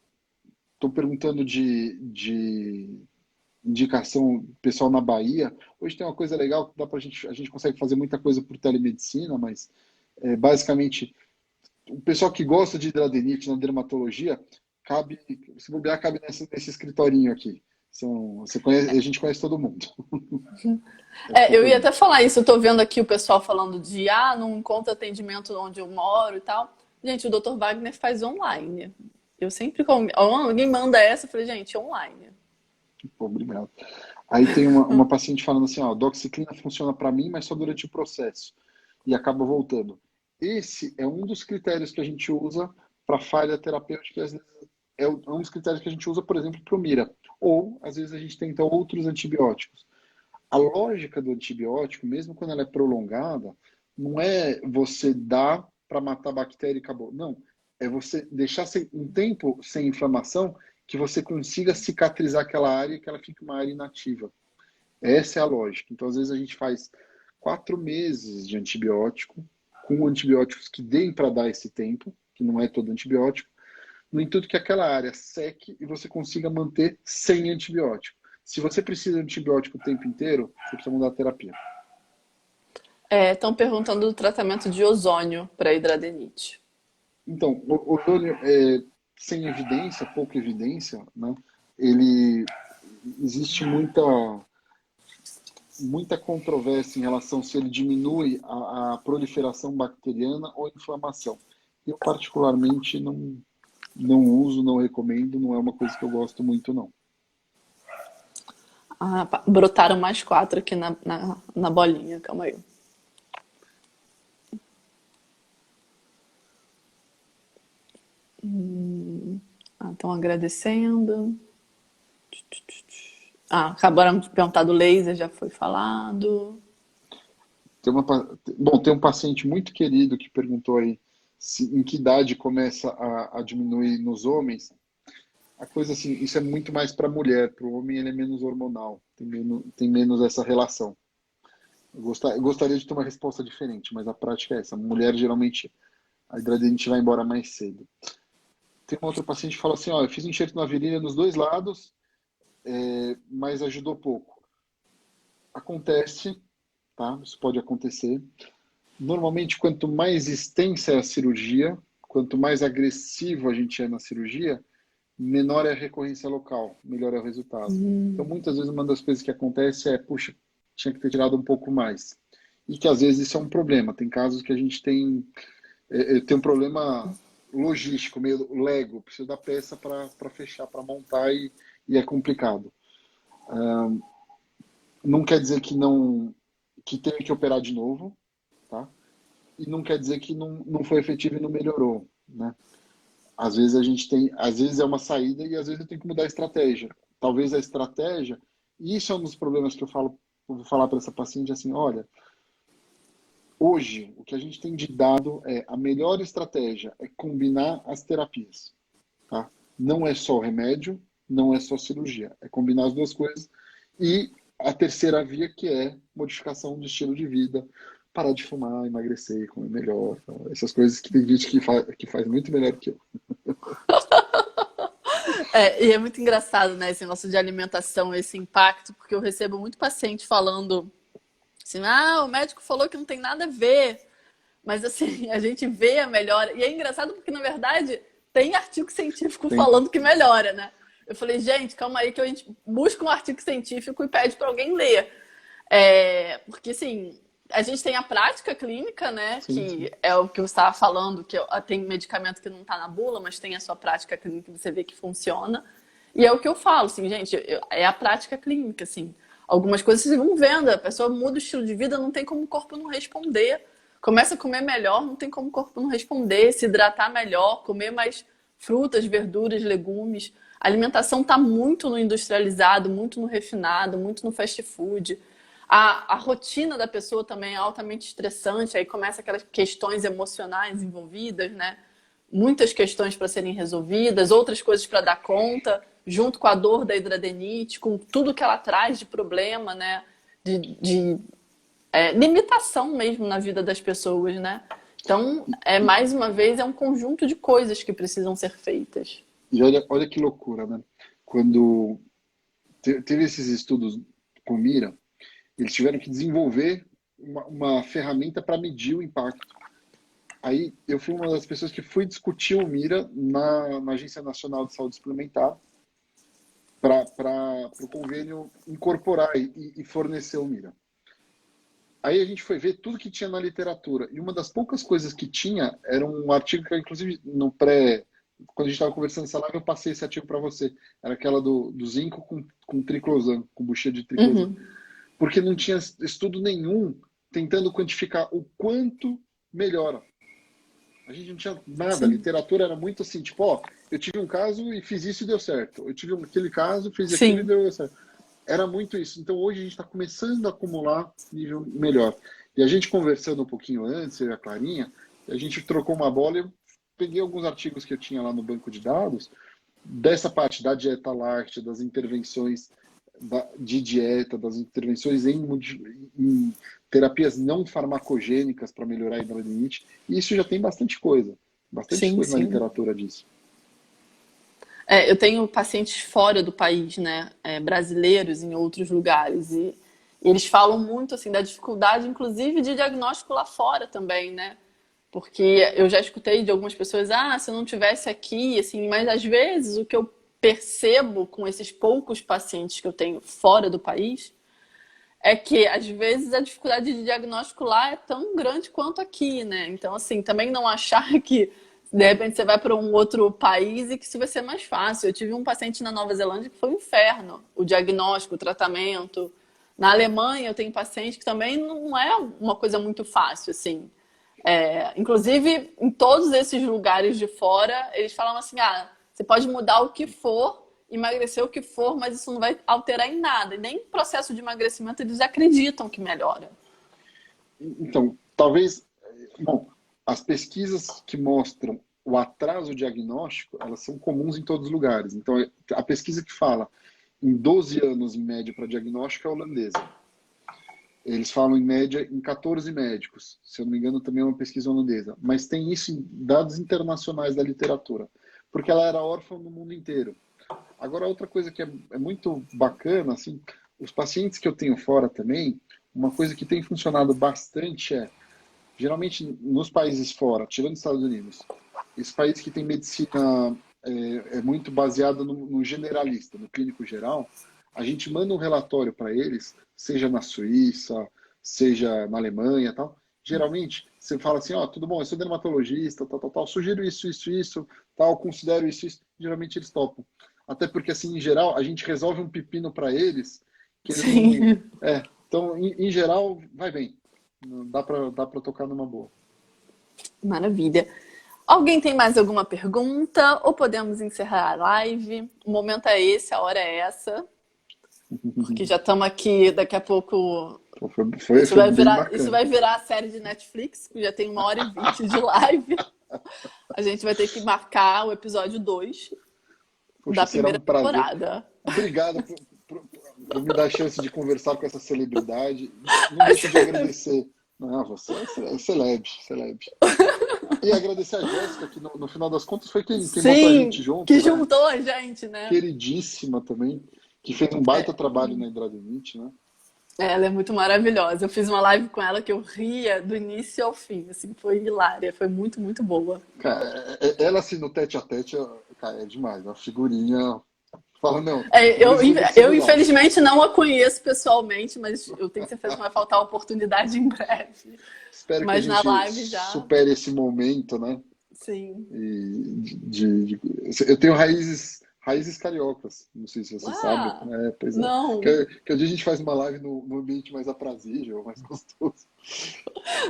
estou perguntando de indicação pessoal na Bahia. Hoje tem uma coisa legal que a gente consegue fazer muita coisa por telemedicina, mas basicamente o pessoal que gosta de hidradenites na dermatologia, se bobear, cabe nesse escritorinho aqui. Você conhece, a gente conhece todo mundo. Eu ia até falar isso, eu tô vendo aqui o pessoal falando de não encontra atendimento onde eu moro e tal. Gente, o Dr. Wagner faz online. Eu sempre, alguém manda essa, eu falei, gente, online. Pô, obrigado. Aí tem uma paciente falando assim, ó, doxiciclina funciona para mim, mas só durante o processo. E acaba voltando. Esse é um dos critérios que a gente usa para falha terapêutica. Às vezes um dos critérios que a gente usa, por exemplo, para o Mira. Ou, às vezes, a gente tenta outros antibióticos. A lógica do antibiótico, mesmo quando ela é prolongada, não é você dar para matar a bactéria e acabou. Não. É você deixar um tempo sem inflamação que você consiga cicatrizar aquela área e que ela fique uma área inativa. Essa é a lógica. Então, às vezes, a gente faz 4 meses de antibiótico, com antibióticos que deem para dar esse tempo, que não é todo antibiótico, no intuito que aquela área seque e você consiga manter sem antibiótico. Se você precisa de antibiótico o tempo inteiro, você precisa mudar a terapia. Estão perguntando do tratamento de ozônio para hidradenite. Então, o ozônio é sem evidência, pouca evidência, né? Ele existe muita controvérsia em relação se ele diminui a proliferação bacteriana ou inflamação. Eu particularmente não uso, não recomendo, não é uma coisa que eu gosto muito, não. Ah, brotaram mais 4 aqui na bolinha, calma aí. Estão agradecendo. Acabaram de perguntar do laser, já foi falado. Tem um paciente muito querido que perguntou aí em que idade começa a diminuir nos homens. A coisa assim, isso é muito mais para a mulher, para o homem ele é menos hormonal, tem menos essa relação. Eu gostaria de ter uma resposta diferente, mas a prática é essa. A mulher geralmente a hidradenite vai embora mais cedo. Tem um outro paciente que fala assim, ó, eu fiz um enxerto na virilha nos dois lados, mas ajudou pouco. Acontece, tá? Isso pode acontecer. Normalmente, quanto mais extensa é a cirurgia, quanto mais agressivo a gente é na cirurgia, menor é a recorrência local, melhor é o resultado. Então, muitas vezes, uma das coisas que acontece é, puxa, tinha que ter tirado um pouco mais. E que, às vezes, isso é um problema. Tem casos que a gente tem um problema logístico, meio Lego, precisa da peça para fechar, para montar e é complicado. Não quer dizer que tenha que operar de novo, tá? E não quer dizer que não foi efetivo e não melhorou, né? Às vezes é uma saída e às vezes eu tenho que mudar a estratégia. Talvez a estratégia, e isso é um dos problemas que eu vou falar para essa paciente assim, olha, hoje o que a gente tem de dado é a melhor estratégia é combinar as terapias, tá? Não é só remédio, não é só cirurgia, é combinar as duas coisas e a terceira via que é modificação de estilo de vida, parar de fumar, emagrecer, comer melhor, essas coisas que tem gente que faz muito melhor que eu. E é muito engraçado, né, esse negócio de alimentação, esse impacto, porque eu recebo muito paciente falando assim, o médico falou que não tem nada a ver, mas assim, a gente vê a melhora. E é engraçado porque, na verdade, tem artigo científico Tem, falando que melhora, né? Eu falei, gente, calma aí que a gente busca um artigo científico e pede para alguém ler. Porque, assim, a gente tem a prática clínica, né? sim, sim. Que é o que você estava falando, que tem medicamento que não está na bula, mas tem a sua prática clínica que você vê que funciona. E é o que eu falo, assim, gente, é a prática clínica, assim. Algumas coisas vocês vão vendo, a pessoa muda o estilo de vida, não tem como o corpo não responder. Começa a comer melhor, não tem como o corpo não responder. Se hidratar melhor, comer mais frutas, verduras, legumes. A alimentação está muito no industrializado, muito no refinado, muito no fast food. A rotina da pessoa também é altamente estressante, aí começa aquelas questões emocionais envolvidas, né? Muitas questões para serem resolvidas, outras coisas para dar conta, junto com a dor da hidradenite, com tudo que ela traz de problema, né? De limitação mesmo na vida das pessoas, né? Então, mais uma vez, é um conjunto de coisas que precisam ser feitas. E olha que loucura, né? Quando teve esses estudos com mira, eles tiveram que desenvolver uma ferramenta para medir o impacto. Aí eu fui uma das pessoas que fui discutir o Mira na Agência Nacional de Saúde Suplementar para o convênio incorporar e fornecer o Mira. Aí a gente foi ver tudo que tinha na literatura. E uma das poucas coisas que tinha era um artigo que, inclusive, quando a gente estava conversando nessa live, eu passei esse artigo para você. Era aquela do zinco com triclosan, com bucha de triclosan. Uhum. Porque não tinha estudo nenhum tentando quantificar o quanto melhora. A gente não tinha nada. A Sim. literatura era muito assim, tipo, ó, eu tive um caso e fiz isso e deu certo. Eu tive aquele caso, fiz aquilo e Sim. deu certo. Era muito isso. Então hoje a gente está começando a acumular nível melhor. E a gente conversando um pouquinho antes, eu e a Clarinha, a gente trocou uma bola e eu peguei alguns artigos que eu tinha lá no banco de dados dessa parte da dieta láctea, das intervenções de dieta, das intervenções em terapias não farmacogênicas para melhorar a hidradinite. E isso já tem bastante Sim, coisa na sim. literatura disso. Eu tenho pacientes fora do país, né? Brasileiros em outros lugares. E Eles falam muito assim da dificuldade, inclusive, de diagnóstico lá fora também, né? Porque eu já escutei de algumas pessoas, se eu não tivesse aqui, assim, mas às vezes o que eu percebo com esses poucos pacientes que eu tenho fora do país é que às vezes a dificuldade de diagnóstico lá é tão grande quanto aqui, né? Então, assim, também não achar que de repente você vai para um outro país e que isso vai ser mais fácil. Eu tive um paciente na Nova Zelândia que foi um inferno, o diagnóstico, o tratamento. Na Alemanha eu tenho paciente que também não é uma coisa muito fácil, assim. Inclusive, em todos esses lugares de fora, eles falam assim, você pode mudar o que for, emagrecer o que for, mas isso não vai alterar em nada. E nem o processo de emagrecimento eles acreditam que melhora. Então, talvez, bom, as pesquisas que mostram o atraso diagnóstico, elas são comuns em todos os lugares. Então, a pesquisa que fala em 12 anos em média para diagnóstico é holandesa. Eles falam em média em 14 médicos. Se eu não me engano, também é uma pesquisa holandesa. Mas tem isso em dados internacionais da literatura. Porque ela era órfã no mundo inteiro. Agora, outra coisa que é muito bacana, assim, os pacientes que eu tenho fora também, uma coisa que tem funcionado bastante geralmente nos países fora, tirando os Estados Unidos, esses países que têm medicina muito baseada no generalista, no clínico geral, a gente manda um relatório para eles, seja na Suíça, seja na Alemanha e tal. Geralmente, você fala assim, tudo bom, eu sou dermatologista, tal, sugiro isso, tal, considero isso. Geralmente eles topam. Até porque, assim, em geral, a gente resolve um pepino para eles que eles não... Sim. Então, em geral, vai bem. Dá para tocar numa boa. Maravilha. Alguém tem mais alguma pergunta? Ou podemos encerrar a live? O momento é esse, a hora é essa. Porque já estamos aqui, daqui a pouco... Foi bem Isso bacana. vai virar a série de Netflix, que já tem 1h20 de live. A gente vai ter que marcar o episódio 2 Poxa, da será primeira um prazer. temporada. Obrigado por me dar a chance de conversar com essa celebridade. Não deixe de agradecer. Não, você é celebre. E agradecer a Jéssica, que no final das contas foi quem botou a gente Sim, junto, que né? juntou a gente, né? Queridíssima também, que fez um baita trabalho na Hidradenite, né? Ela é muito maravilhosa. Eu fiz uma live com ela que eu ria do início ao fim. Assim, foi hilária, foi muito, muito boa. Cara, ela assim no tete a tete, cara, é demais. Uma figurinha. Fala, não, vai ser Eu, legal. infelizmente, não a conheço pessoalmente, mas eu tenho certeza que vai faltar a oportunidade em breve. Espero que a Mas na gente live já, supere esse momento, né? sim. Eu tenho raízes cariocas, não sei se você sabe. Ah, Pois é. não. Que a gente faz uma live no ambiente mais aprazível, mais gostoso.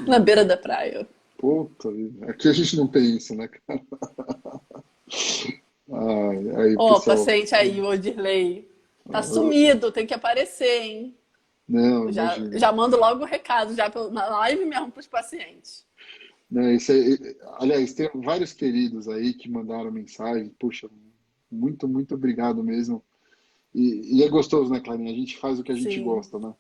Na beira da praia. Puta vida. Aqui a gente não tem isso, né, cara? Ai, aí, Ó, pessoal. paciente aí, o Odirley. Tá sumido, tem que aparecer, hein? Não, Já imagina. mando logo o recado, na live mesmo para os pacientes. Né, isso aí, aliás, tem vários queridos aí que mandaram mensagem. Puxa, muito, muito obrigado mesmo. E é gostoso, né, Clarinha? A gente faz o que a gente Sim, gosta, né?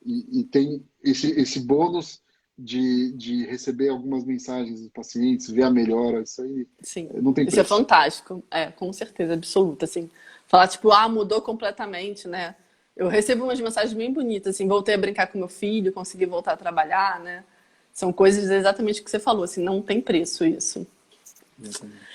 E tem esse bônus de receber algumas mensagens dos pacientes, ver a melhora, isso aí sim. não tem Isso é preço. fantástico. Com certeza absoluta, assim. Falar, tipo, mudou completamente, né? Eu recebo umas mensagens bem bonitas, assim, voltei a brincar com meu filho, consegui voltar a trabalhar, né? São coisas exatamente o que você falou, assim, não tem preço isso. Exatamente.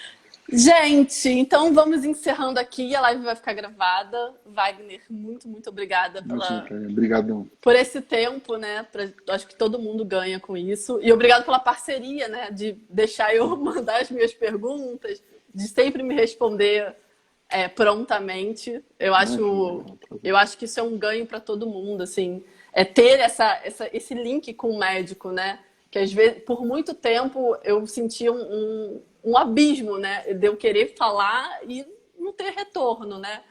Gente, então vamos encerrando aqui, a live vai ficar gravada. Wagner, muito, muito obrigada Imagina, Clarinha. Obrigadão. por esse tempo, né? Acho que todo mundo ganha com isso. E obrigado pela parceria, né? De deixar eu mandar as minhas perguntas, de sempre me responder prontamente. Imagina. Eu acho que isso é um ganho para todo mundo, assim. É ter esse link com o médico, né? Que às vezes, por muito tempo, eu sentia um abismo, né? De eu querer falar e não ter retorno, né?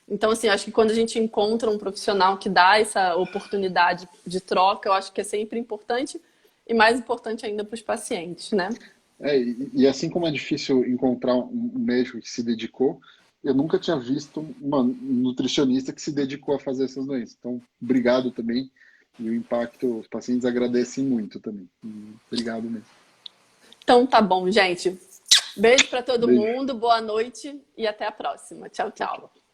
Então, assim, acho que quando a gente encontra um profissional que dá essa oportunidade de troca, eu acho que é sempre importante e mais importante ainda para os pacientes, né? E assim como é difícil encontrar um médico que se dedicou, eu nunca tinha visto uma nutricionista que se dedicou a fazer essas doenças. Então, obrigado também. E o impacto, os pacientes agradecem muito também. Obrigado mesmo. Então, tá bom, gente. Beijo para todo Beijo. mundo, boa noite e até a próxima. Tchau, Tchau, tchau. tchau.